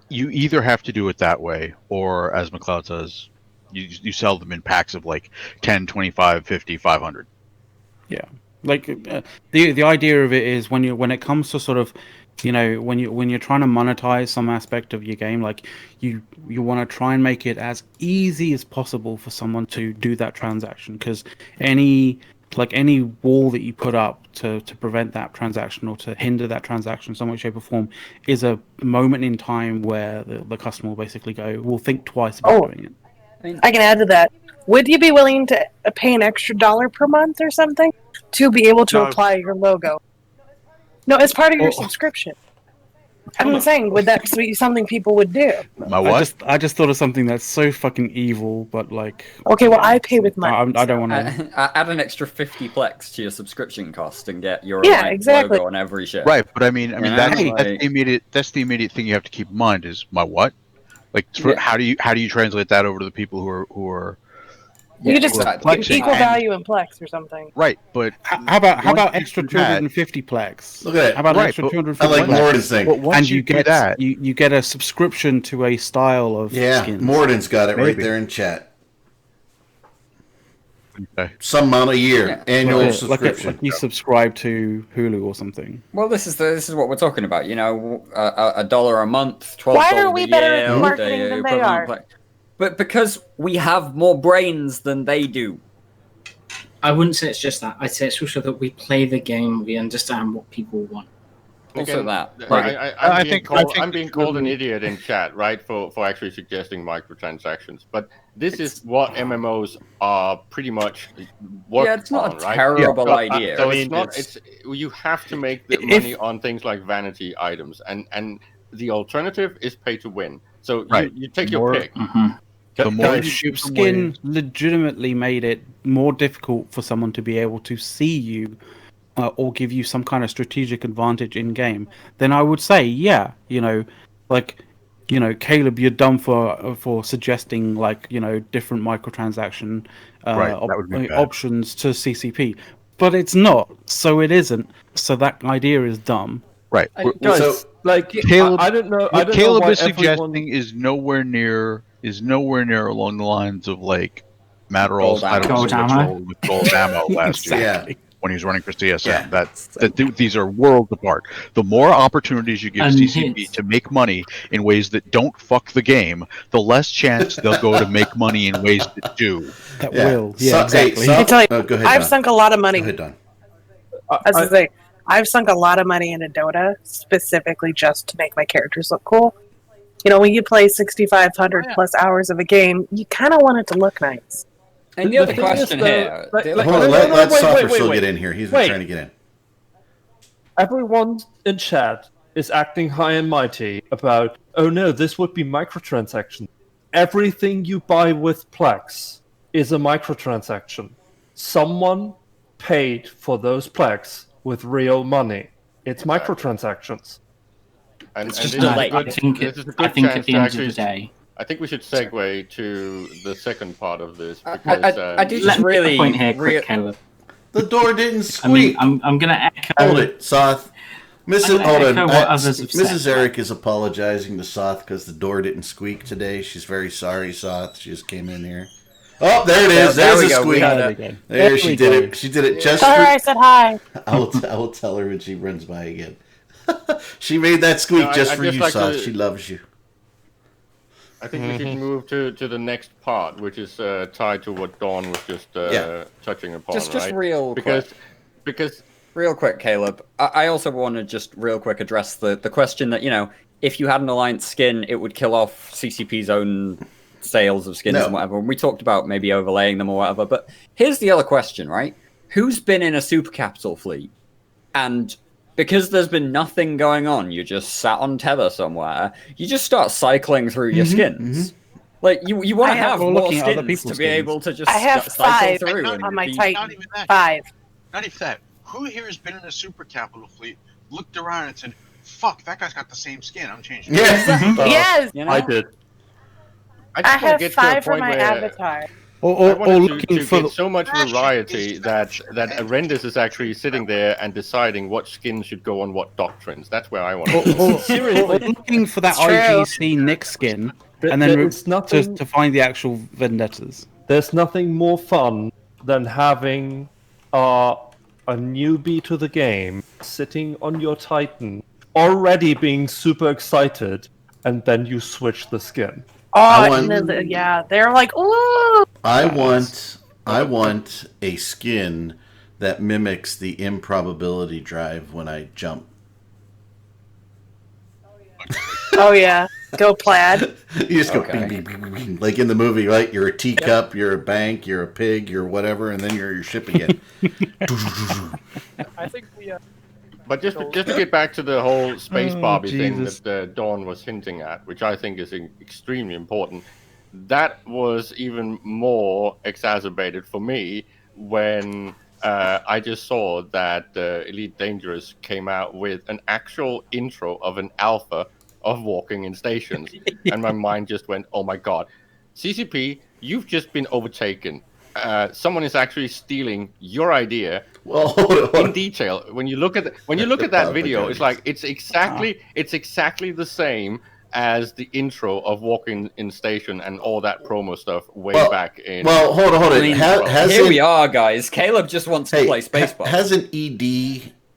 You either have to do it that way, or as McLeod says, you sell them in packs of like 10, 25, 50, 500. Yeah, like the idea of it is when it comes to sort of you know, when you're trying to monetize some aspect of your game, like you want to try and make it as easy as possible for someone to do that transaction, because any wall that you put up to prevent that transaction or to hinder that transaction in some way, shape, or form is a moment in time where the customer will basically will think twice about doing it. I can add to that. Would you be willing to pay an extra $1 per month or something to be able to apply your logo? No, it's part of your subscription. I'm saying, would that be something people would do? My what? I just thought of something that's so fucking evil, but like. Okay, well, I pay with money. I don't want to. Add an extra 50 plex to your subscription cost and get your exactly. logo on every shit. Right, but I mean that's the immediate thing you have to keep in mind is my what? Like, how do you translate that over to the people who are you could just equal value in plex or something. Right, but how about extra 250 plex? Look at it. How about extra 250 I like Morden's thing. And you get that. You get a subscription to a style of skins. Morden's got it right there in chat. Okay. Some amount a year, annual subscription. Like you subscribe to Hulu or something. Well, this is what we're talking about. You know, $1 a month, $12 Why are we better at marketing than they are? But because we have more brains than they do. I wouldn't say it's just that. I'd say it's also that we play the game, we understand what people want. Also that. I'm being called an idiot in chat, right, for actually suggesting microtransactions. But this is what MMOs are pretty much worked on, it's not a right? terrible idea. So it's you have to make the money on things like vanity items, and the alternative is pay to win. So you take your pick. The more skin legitimately made it more difficult for someone to be able to see you or give you some kind of strategic advantage in game, then I would say, Caleb, you're dumb for suggesting different microtransaction options to CCP, but it's not, so it isn't. So that idea is dumb. Right, guys. Caleb, I don't know. What Caleb is suggesting is nowhere near along the lines of like Matterall's with gold ammo last year when he was running for CSM. These are worlds apart. The more opportunities you give CCP to make money in ways that don't fuck the game, the less chance they'll go to make money in ways that do. Exactly. I tell you, go ahead, I've sunk a lot of money. Go ahead, Don. I've sunk a lot of money into Dota specifically just to make my characters look cool. You know, when you play 6,500 plus hours of a game, you kind of want it to look nice. And the other question here... Let Soffer still get in here. He's trying to get in. Everyone in chat is acting high and mighty about, oh no, this would be microtransaction. Everything you buy with Plex is a microtransaction. Someone paid for those Plex with real money. It's microtransactions. And it's just delay. I think at the end of the day, I think we should segue to the second part of this because I do just really point here, quick, Caleb. The door didn't squeak. I'm going to echo. Hold it, Soth. Mrs. Said, Eric is apologizing to Soth because the door didn't squeak today. She's very sorry, Soth. She just came in here. Oh, there it is. There's a squeak. There she did it. She did it just. Tell her I said hi. I will tell her when she runs by again. She made that squeak just for you, Soth. She loves you. I think we should move to the next part, which is tied to what Dawn was just touching upon. Just real quick. Because real quick, Caleb. I also want to just real quick address the question that, you know, if you had an Alliance skin, it would kill off CCP's own sales of skins and whatever. And we talked about maybe overlaying them or whatever. But here's the other question, right? Who's been in a super capital fleet? And because there's been nothing going on, you just sat on tether somewhere, you just start cycling through your skins. Like, you want to have more skins to be able to just cycle through. On my Titan. 5. Not even that. Who here has been in a super capital fleet, looked around and said, fuck, that guy's got the same skin, I'm changing it. Yes! You know? I did. I have 5 for my avatar. Or looking for so much variety that Arendis is actually sitting there and deciding what skins should go on what doctrines. That's where I want to Seriously, looking for that IGC Nick skin, and then to find the actual vendettas. There's nothing more fun than having a newbie to the game sitting on your Titan already being super excited, and then you switch the skin. Yeah, they're like, ooh. I want a skin that mimics the improbability drive when I jump. Oh yeah, go plaid. You just go bing, bing, bing, bing, bing. Like in the movie, right? You're a teacup, you're a bank, you're a pig, you're whatever, and then you're your ship again. I think we. But just to get back to the whole space Barbie thing that Dawn was hinting at, which I think is extremely important, that was even more exacerbated for me when I just saw that Elite Dangerous came out with an actual intro of an alpha of walking in stations. And my mind just went, oh my god. CCP, you've just been overtaken. Someone is actually stealing your idea in detail. When you look at that video, it's like it's exactly the same as the intro of Walking in Station and all that promo stuff way back in. Well, hold on. I mean, here we are, guys. Caleb just wants to play Spaceball.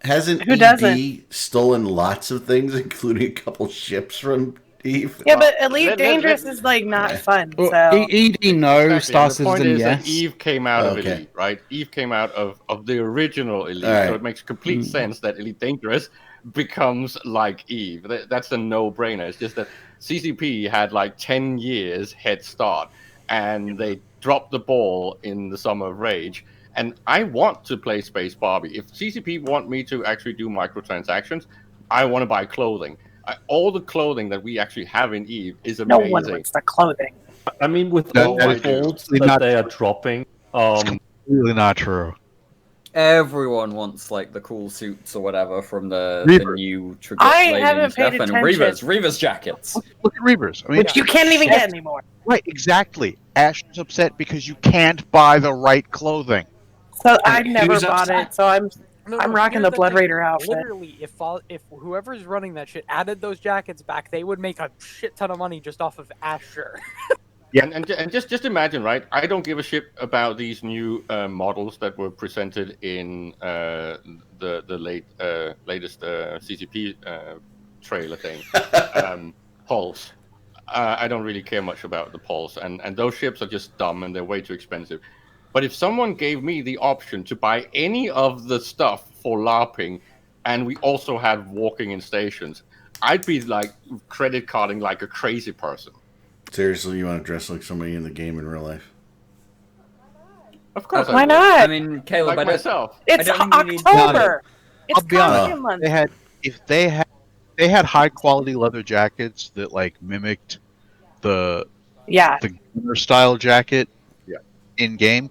Hasn't ED stolen lots of things, including a couple ships from Eve? Yeah, but Elite Dangerous is like not fun. Well, So ED no, Star The point Citizen is yes. that Eve came out of Elite, right? Eve came out of the original Elite, so it makes complete sense that Elite Dangerous becomes like Eve. That's a no-brainer. It's just that CCP had like 10 years head start, and they dropped the ball in the Summer of Rage. And I want to play Space Barbie. If CCP want me to actually do microtransactions, I want to buy clothing. All the clothing that we actually have in Eve is amazing. no one wants the clothing. I mean, with all the bolts that they are dropping, really not true. Everyone wants like the cool suits or whatever from the new I haven't paid stuff, and attention. Reavers jackets. Look at Reavers. I mean, Which you can't even get anymore. Right, exactly. Ash is upset because you can't buy the right clothing. So I never bought it. So I'm rocking the Blood Raider outfit. Literally, if whoever's running that shit added those jackets back, they would make a shit ton of money just off of Asher. Yeah, and just imagine, right? I don't give a shit about these new models that were presented in the latest CCP trailer thing, Pulse. I don't really care much about the Pulse, and those ships are just dumb and they're way too expensive. But if someone gave me the option to buy any of the stuff for LARPing, and we also had walking in stations, I'd be like credit carding like a crazy person. Seriously, you want to dress like somebody in the game in real life? Of course. Why not? I mean, Caleb, like myself. It's October. It's costume month. They had high quality leather jackets that like mimicked the gamer style jacket in game.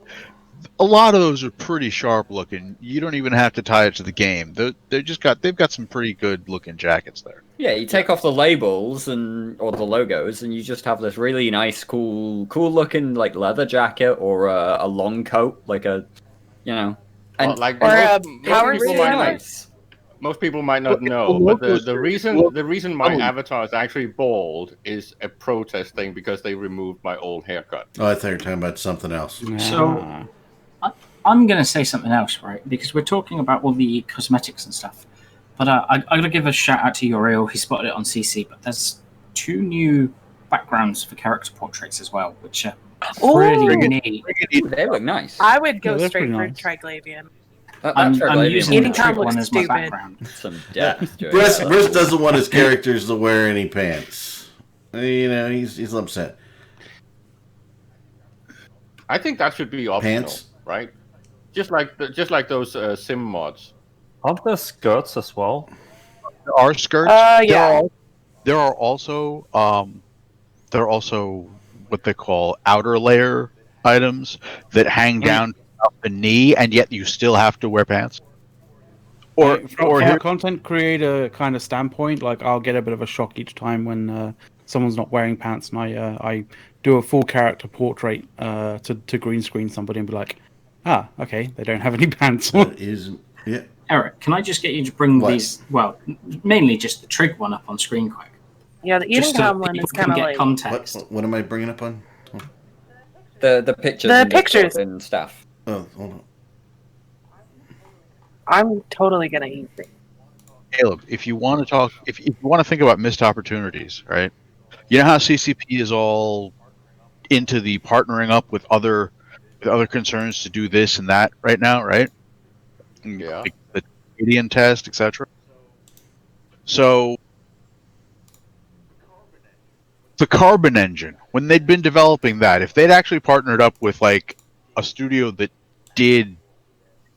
A lot of those are pretty sharp looking. You don't even have to tie it to the game. They've got some pretty good looking jackets there. Yeah, you take off the labels or the logos, and you just have this really nice, cool looking like leather jacket or a long coat, like a, and power nice. Most people might not know, but the reason my avatar is actually bald is a protest thing because they removed my old haircut. Oh, I thought you were talking about something else. So I'm going to say something else, right? Because we're talking about all the cosmetics and stuff. But I'm going to give a shout out to Uriel. He spotted it on CC. But there's 2 new backgrounds for character portraits as well, which are pretty neat. They look nice. I would go straight for Triglavian. I'm using the trick one as my background. Some depth. Briss doesn't want his characters to wear any pants. He's upset. I think that should be optional, right? Just like those sim mods. Aren't there skirts as well? There are skirts. Yeah. There are also what they call outer layer items that hang down up the knee, and yet you still have to wear pants. From a content creator kind of standpoint, like I'll get a bit of a shock each time when someone's not wearing pants, and I do a full character portrait to green screen somebody and be like, okay, they don't have any pants on. Yeah. Eric, can I just get you to bring these? Well, mainly just the trig one up on screen quick. Yeah, the eating time one is kind of like context. What am I bringing up on? The pictures. The pictures and stuff. Oh, hold on. I'm totally gonna eat green. Caleb, if you want to talk, if you want to think about missed opportunities, right? You know how CCP is all into the partnering up with other concerns to do this and that right now, right? Yeah. Like the Canadian test, etc. So the Carbon engine, when they'd been developing that, if they'd actually partnered up with like a studio that did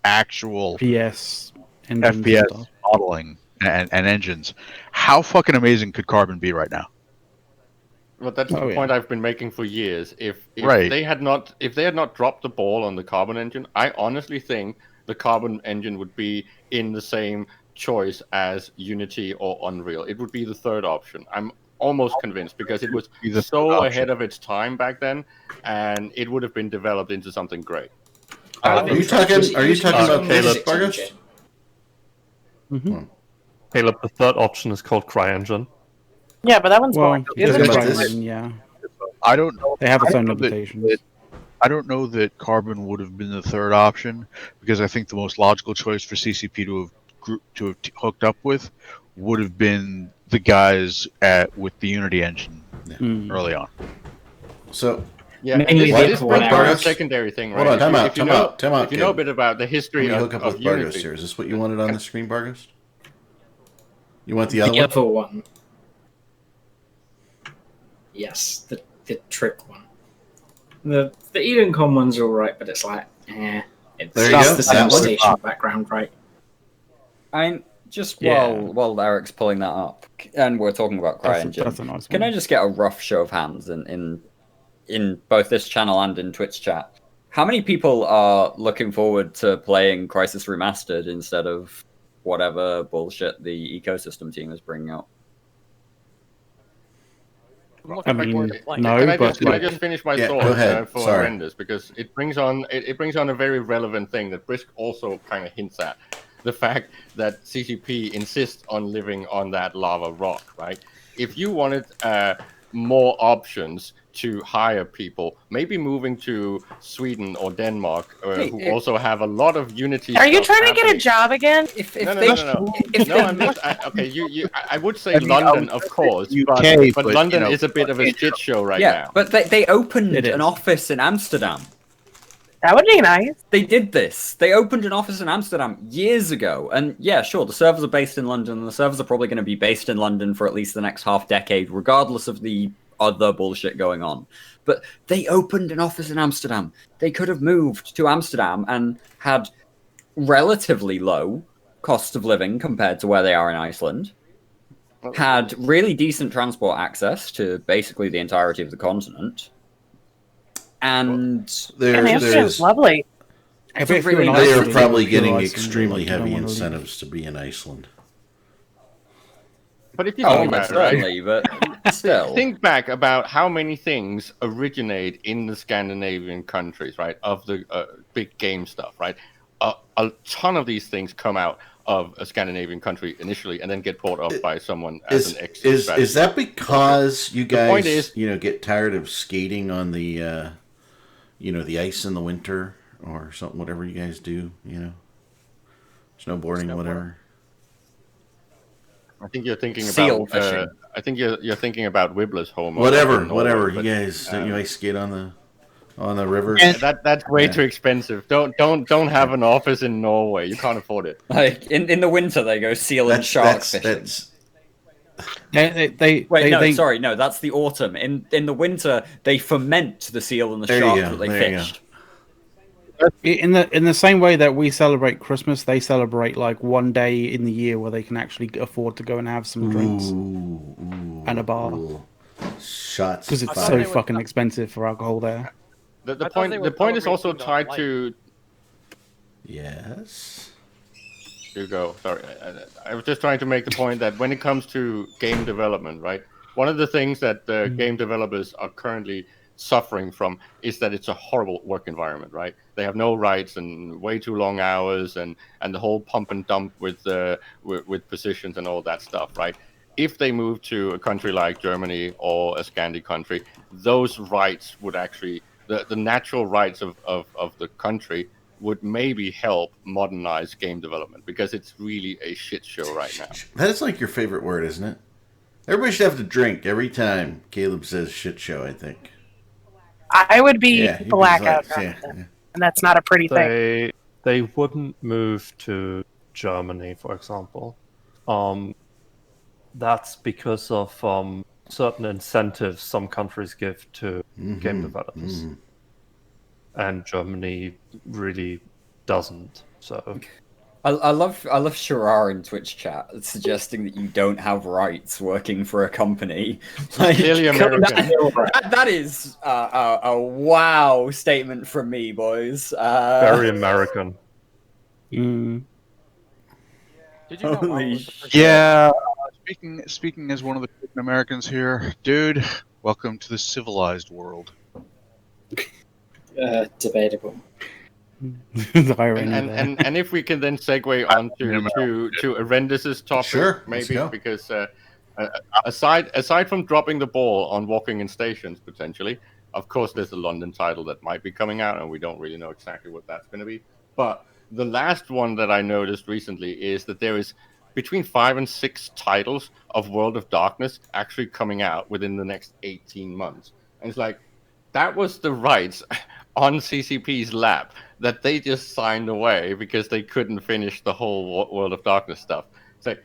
actual FPS engines and FPS stuff. modeling and engines, how fucking amazing could Carbon be right now? Well, that's the point I've been making for years. If they had not dropped the ball on the Carbon engine, I honestly think the Carbon engine would be in the same choice as Unity or Unreal. It would be the third option. I'm almost convinced because it was so ahead of its time back then, and it would have been developed into something great. Are you talking about Caleb Vargas? Mm-hmm. Caleb, the third option is called CryEngine. Yeah, but that one's going. Yeah. I don't know. They have its own limitations. I don't know that Carbon would have been the third option because I think the most logical choice for CCP to have hooked up with would have been the guys with the Unity engine early on. So yeah, this brings up a secondary thing, right? Hold on, time out. If you know a bit about the history hook up of with Unity, Vargas here. Is this what you wanted on the screen, Vargas? You want the other other one? Yes, the trick one. The EdenCon one's alright, but it's like, it's the same station background, right? I'm just while Eric's pulling that up, and we're talking about CryEngine. That's a nice one. Can I just get a rough show of hands in both this channel and in Twitch chat? How many people are looking forward to playing Crisis Remastered instead of whatever bullshit the ecosystem team is bringing out? I mean, can I just finish my thought for Horrendous, because it brings on a very relevant thing that Brisk also kind of hints at. The fact that CCP insists on living on that lava rock, right? If you wanted more options to hire people, maybe moving to Sweden or Denmark, who also have a lot of Unity. Are you trying to get a job again? I would say London, of course, but London is a bit of a shit show right now. Yeah, but they opened an office in Amsterdam. That would be nice. They did this. They opened an office in Amsterdam years ago. And yeah, sure, the servers are based in London, and the servers are probably going to be based in London for at least the next half decade, regardless of the other bullshit going on. But they opened an office in Amsterdam. They could have moved to Amsterdam and had relatively low cost of living compared to where they are in Iceland. Had really decent transport access to basically the entirety of the continent. And Amsterdam's lovely. They are probably getting extremely heavy incentives to be in Iceland. But if you think about it, right? But still, think back about how many things originate in the Scandinavian countries, right? Of the big game stuff, right? A ton of these things come out of a Scandinavian country initially, and then get bought up by someone as an exit. Is that because you guys, get tired of skating on the, the ice in the winter or something? Whatever you guys do, snowboarding, whatever. I think you're thinking Seal about. fishing. I think you're thinking about Wibbler's home. Whatever. You guys don't you ice skate on the river? That's way too expensive. Don't have an office in Norway. You can't afford it. Like in the winter, they go seal and shark fishing. Sorry, that's the autumn. In the winter, they ferment the seal and the shark that they fished. In the same way that we celebrate Christmas, they celebrate like one day in the year where they can actually afford to go and have some drinks and a bar. Shots, because it's so fucking expensive for alcohol there. The point is also tied to. Yes. Hugo, sorry, I was just trying to make the point that when it comes to game development, right? One of the things that game developers are currently suffering from is that it's a horrible work environment, right? They have no rights and way too long hours and the whole pump and dump with positions and all that stuff, right? If they move to a country like Germany or a Scandi country, those rights would actually the natural rights of the country would maybe help modernize game development, because it's really a shit show right now. That is like your favorite word, isn't it? Everybody should have to drink every time Caleb says shit show, I think. I would be Yeah, blackout, yeah. and that's not a pretty thing. They wouldn't move to Germany, for example. That's because of certain incentives some countries give to game developers, and Germany really doesn't. So, I love Shirar in Twitch chat suggesting that you don't have rights working for a company. Like, Clearly American. That is a wow statement from me, boys. very American. Did you know Holy shit. Yeah. Speaking as one of the Americans here, dude. Welcome to the civilized world. Debatable. The irony there. And if we can then segue on to Arendis's topic, Sure, let's maybe, go. because aside from dropping the ball on walking in stations potentially, of course there's a London title that might be coming out, and we don't really know exactly what that's going to be. But the last one that I noticed recently is that there is between 5 and 6 titles of World of Darkness actually coming out within the next 18 months. And it's like, that was the rights on CCP's lap that they just signed away because they couldn't finish the whole World of Darkness stuff. So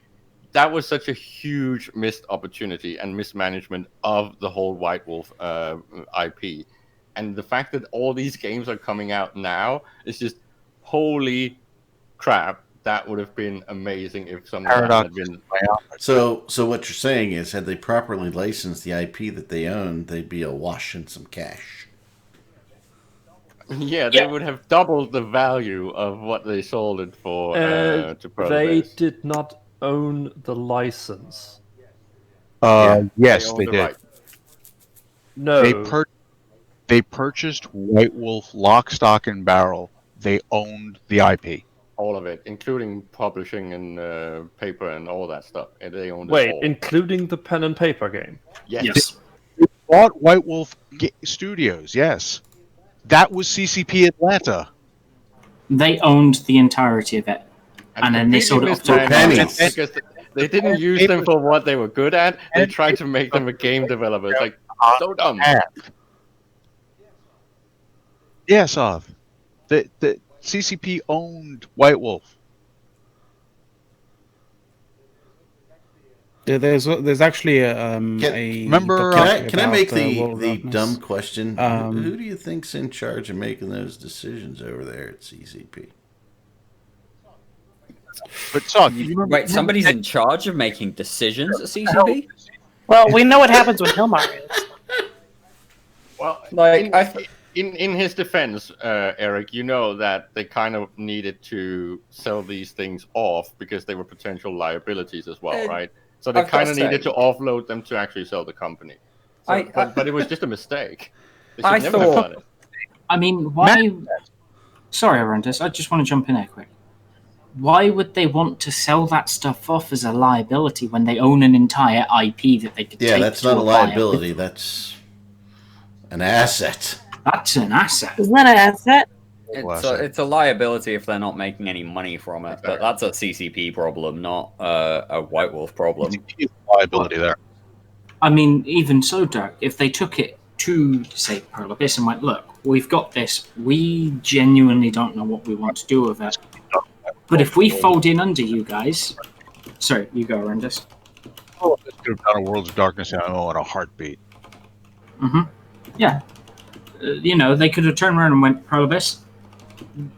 that was such a huge missed opportunity and mismanagement of the whole White Wolf IP. And the fact that all these games are coming out now is just, holy crap. That would have been amazing if something had been. So what you're saying is, had they properly licensed the IP that they owned, they'd be awash in some cash. Yeah, they would have doubled the value of what they sold it for to Pro They Base. did not own the license. Yes, owned they the did. right. No. They purchased White Wolf lock, stock, and barrel. They owned the IP. All of it, including publishing and paper and all that stuff. And they owned it Wait, all. including the pen and paper game? Yes. They bought White Wolf Studios, yes. That was CCP Atlanta. They owned the entirety of it. And then they sold it off to pennies. Because they didn't use them for what they were good at. They tried to make them a game developer. It's like, so dumb. Yes, Oth. The CCP owned White Wolf. Yeah, there's actually Remember, can I make the dumb question? Who do you think's in charge of making those decisions over there at CCP? But Sog, wait, somebody's in charge of making decisions at CCP? Well, we know what happens when Hilmar is. Well, like in his defense, Eric, you know that they kind of needed to sell these things off because they were potential liabilities as well, right? So they kind of needed to offload them to actually sell the company. So, but it was just a mistake. They should never have done it. I mean, why? Sorry, Arendis, I just want to jump in there quick. Why would they want to sell that stuff off as a liability when they own an entire IP that they could take? Yeah, that's not a liability. That's an asset. That's an asset. Isn't that an asset? It's a liability if they're not making any money from it, but that's a CCP problem, not a White Wolf problem. Liability there. I mean, even so, Dirk, if they took it to, say, Pearl Abyss and went, look, we've got this, we genuinely don't know what we want to do with it. But if we fold in under you guys... Sorry, you go, Arendis. Oh, this could have done a World of Darkness MMO in a heartbeat. Mm-hmm. Yeah. They could have turned around and went, Pearl Abyss,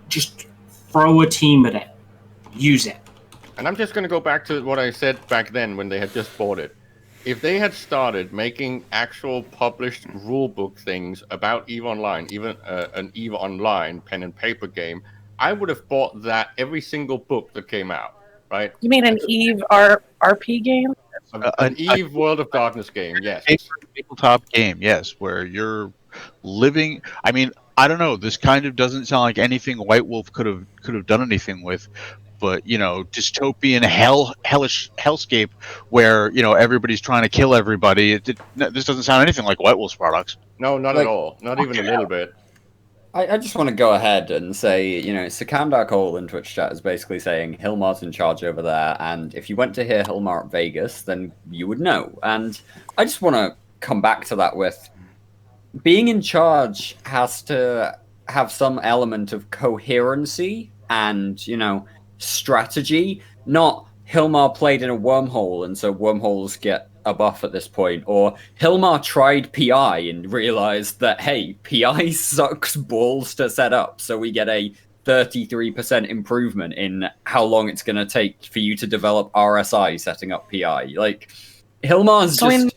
just throw a team at it. Use it. And I'm just going to go back to what I said back then when they had just bought it. If they had started making actual published rulebook things about EVE Online, even an EVE Online pen and paper game, I would have bought that every single book that came out, right? You mean an EVE RP game? An EVE World of Darkness game, yes. Tabletop game, yes, where you're living. I mean, I don't know. This kind of doesn't sound like anything White Wolf could have done anything with, but dystopian hellish hellscape where everybody's trying to kill everybody. This doesn't sound anything like White Wolf's products. No, not at all. Not even a little bit. I just want to go ahead and say, Sikandar Cole in Twitch chat is basically saying Hilmar's in charge over there, and if you went to hear Hilmar at Vegas, then you would know. And I just want to come back to that with being in charge has to have some element of coherency and, strategy, not Hilmar played in a wormhole and so wormholes get a buff at this point, or Hilmar tried PI and realized that, hey, PI sucks balls to set up, so we get a 33% improvement in how long it's going to take for you to develop RSI setting up PI. Like, Hilmar's just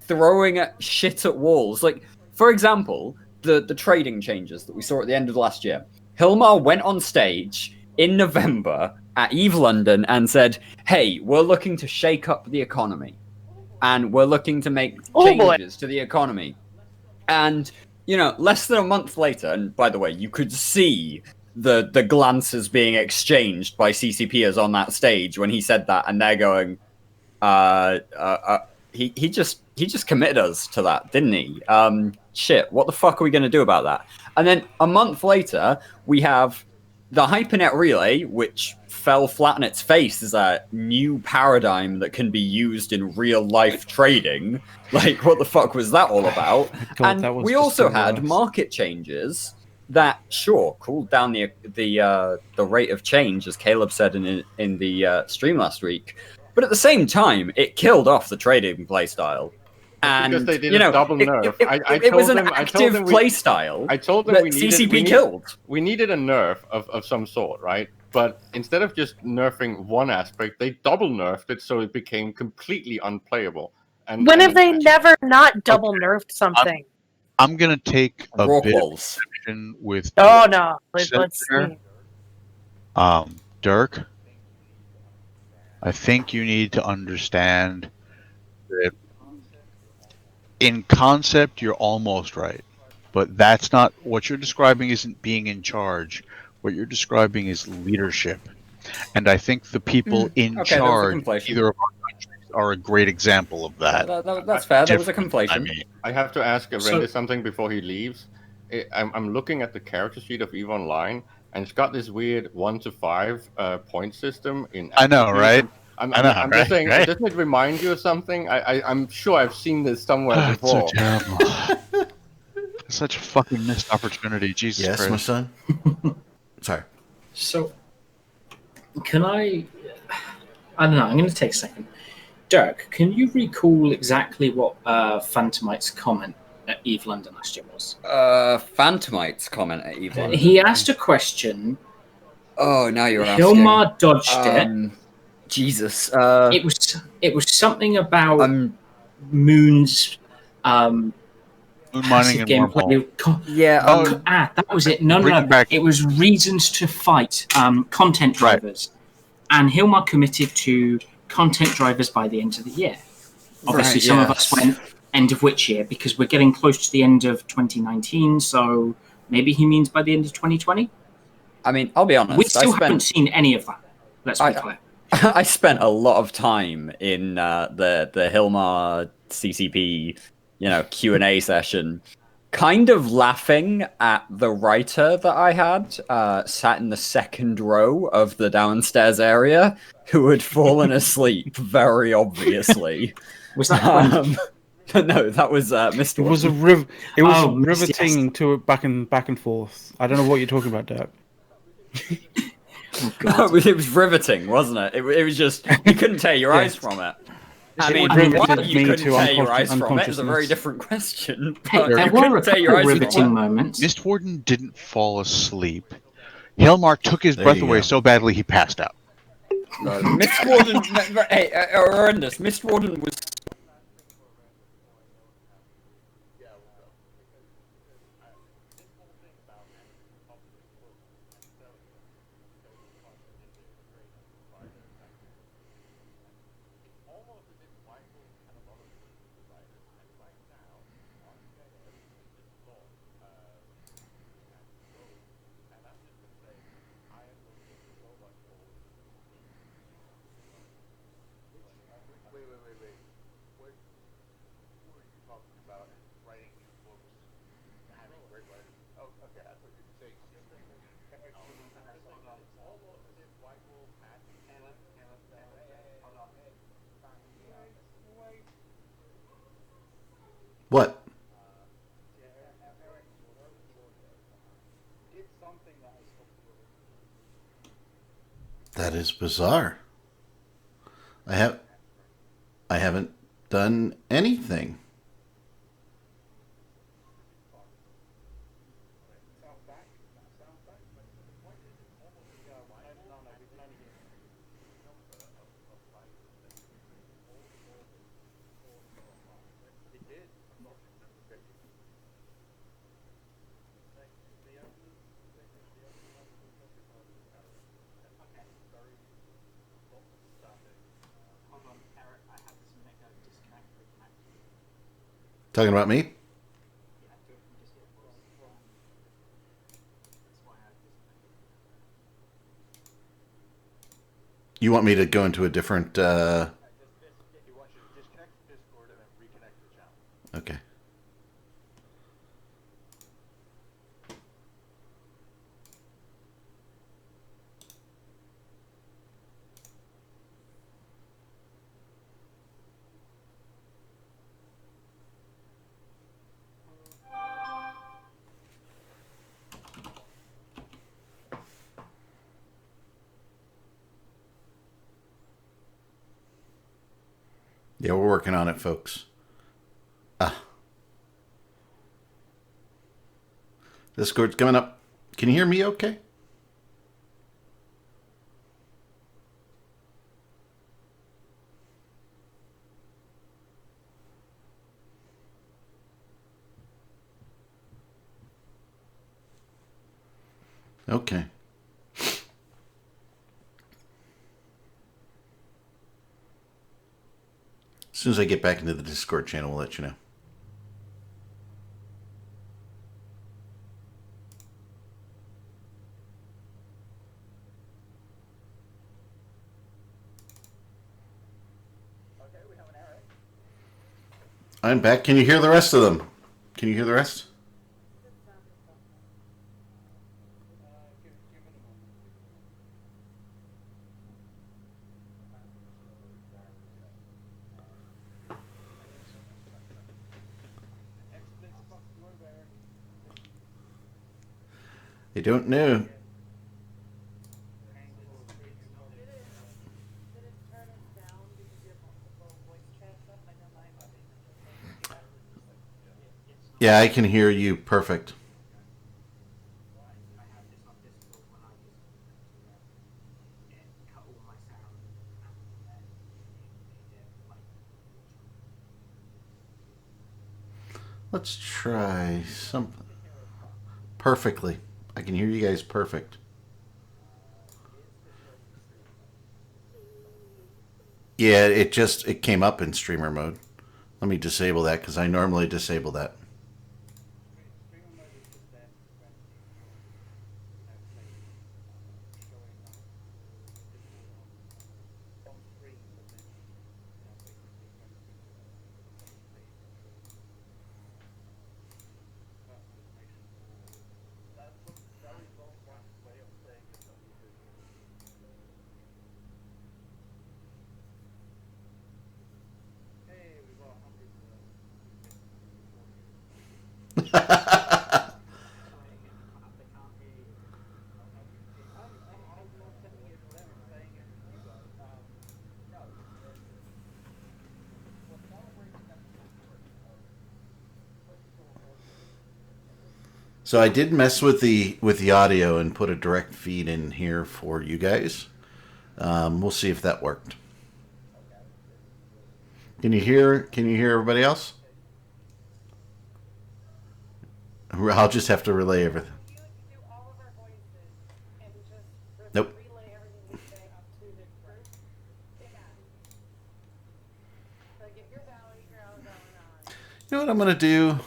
throwing shit at walls. Like, for example, the trading changes that we saw at the end of last year. Hilmar went on stage in November at Eve London and said, hey, we're looking to shake up the economy. And we're looking to make changes to the economy. And, less than a month later, and by the way, you could see the glances being exchanged by CCPers on that stage when he said that, and they're going, he just committed us to that, didn't he? Shit, what the fuck are we going to do about that? And then a month later, we have the Hypernet Relay, which fell flat on its face as a new paradigm that can be used in real life trading. Like, what the fuck was that all about? God, and we also had market changes that, sure, cooled down the rate of change, as Caleb said in the stream last week. But at the same time, it killed off the trading playstyle. And because they did a double nerf. It was an active playstyle. I told them we needed a nerf of some sort, right? But instead of just nerfing one aspect, they double nerfed it so it became completely unplayable. And when have they never not double nerfed something? I'm gonna take a bit of exception with. Oh no! Let's see. Dirk, I think you need to understand that in concept you're almost right, but that's not what you're describing. Isn't being in charge. What you're describing is leadership, and I think the people in charge, either of our countries, are a great example of that. That's fair. There was a conflation. I mean, I have to ask Renda something before he leaves. I'm looking at the character sheet of EVE Online, and it's got this weird 1 to 5 point system in. I know, right? I'm just saying, doesn't it remind you of something? I'm sure I've seen this somewhere before. It's so terrible. Such a fucking missed opportunity. Jesus Christ. Yes, my son. Sorry. So, can I don't know, I'm going to take a second. Dirk, can you recall exactly what Phantomite's comment at EVE London last year was? Phantomite's comment at EVE London? He asked a question. Oh, now you're asking. Hilmar dodged it. Jesus. It was something about Moon's Moon mining and gameplay. That was it. No. It was reasons to fight content drivers, and Hilmar committed to content drivers by the end of the year. Obviously, some of us went end of which year because we're getting close to the end of 2019. So maybe he means by the end of 2020. I mean, I'll be honest. We still haven't seen any of that. Let's be clear. I spent a lot of time in the Hilmar CCP, Q&A session, kind of laughing at the writer that I had sat in the second row of the downstairs area who had fallen asleep very obviously. Was that no, that was Mr. It was riveting to it back and forth. I don't know what you're talking about, Dirk. It was riveting, wasn't it? It was just, you couldn't tear your eyes from it. I mean, why you couldn't tear your eyes from it is a very different question. Hey, there were a couple riveting moments. Mistwarden didn't fall asleep. Hilmar took his breath away so badly he passed out. Mistwarden, horrendous. Mistwarden was. What? That is bizarre. I haven't done anything. Talking about me? You want me to go into a different... Okay. Yeah, we're working on it, folks. Discord's coming up. Can you hear me okay? Okay. As soon as I get back into the Discord channel, we'll let you know. I'm back. Can you hear the rest of them? Can you hear the rest? I don't know. Yeah, I can hear you perfect. Let's try something. Perfectly. I can hear you guys perfect. Yeah, it came up in streamer mode. Let me disable that because I normally disable that. So I did mess with the audio and put a direct feed in here for you guys. We'll see if that worked. Can you hear everybody else? I'll just have to relay everything. Nope. You know what I'm gonna do?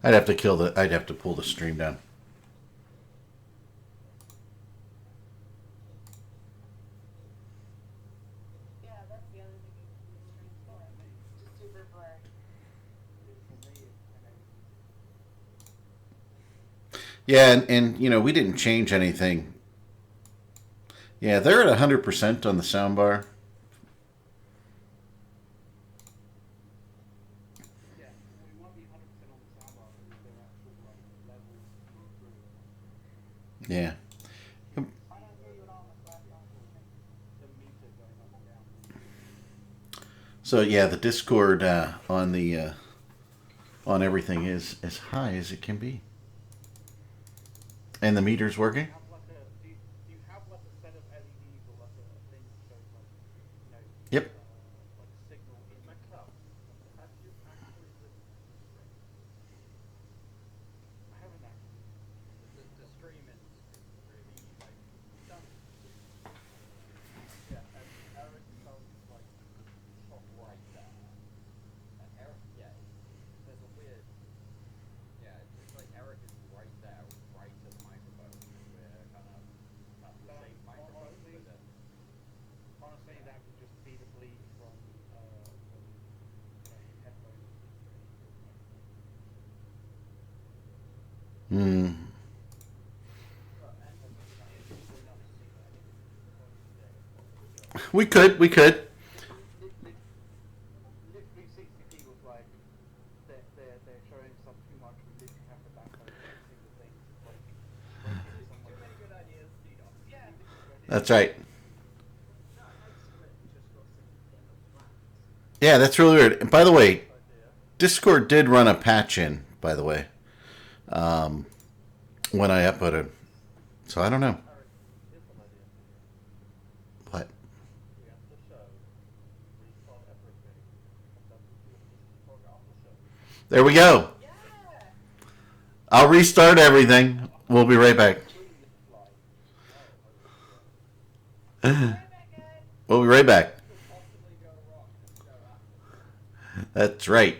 I'd have to pull the stream down. Yeah, and you know, we didn't change anything. Yeah, they're at 100% on the soundbar. Yeah. So yeah, the Discord on the on everything is as high as it can be, and the meter's working. Yep. Hmm. We could. We could. That's right. Yeah, that's really weird. And by the way, Discord did run a patch in, by the way, when I uploaded. So I don't know. What? There we go. I'll restart everything. We'll be right back. We'll be right back. That's right.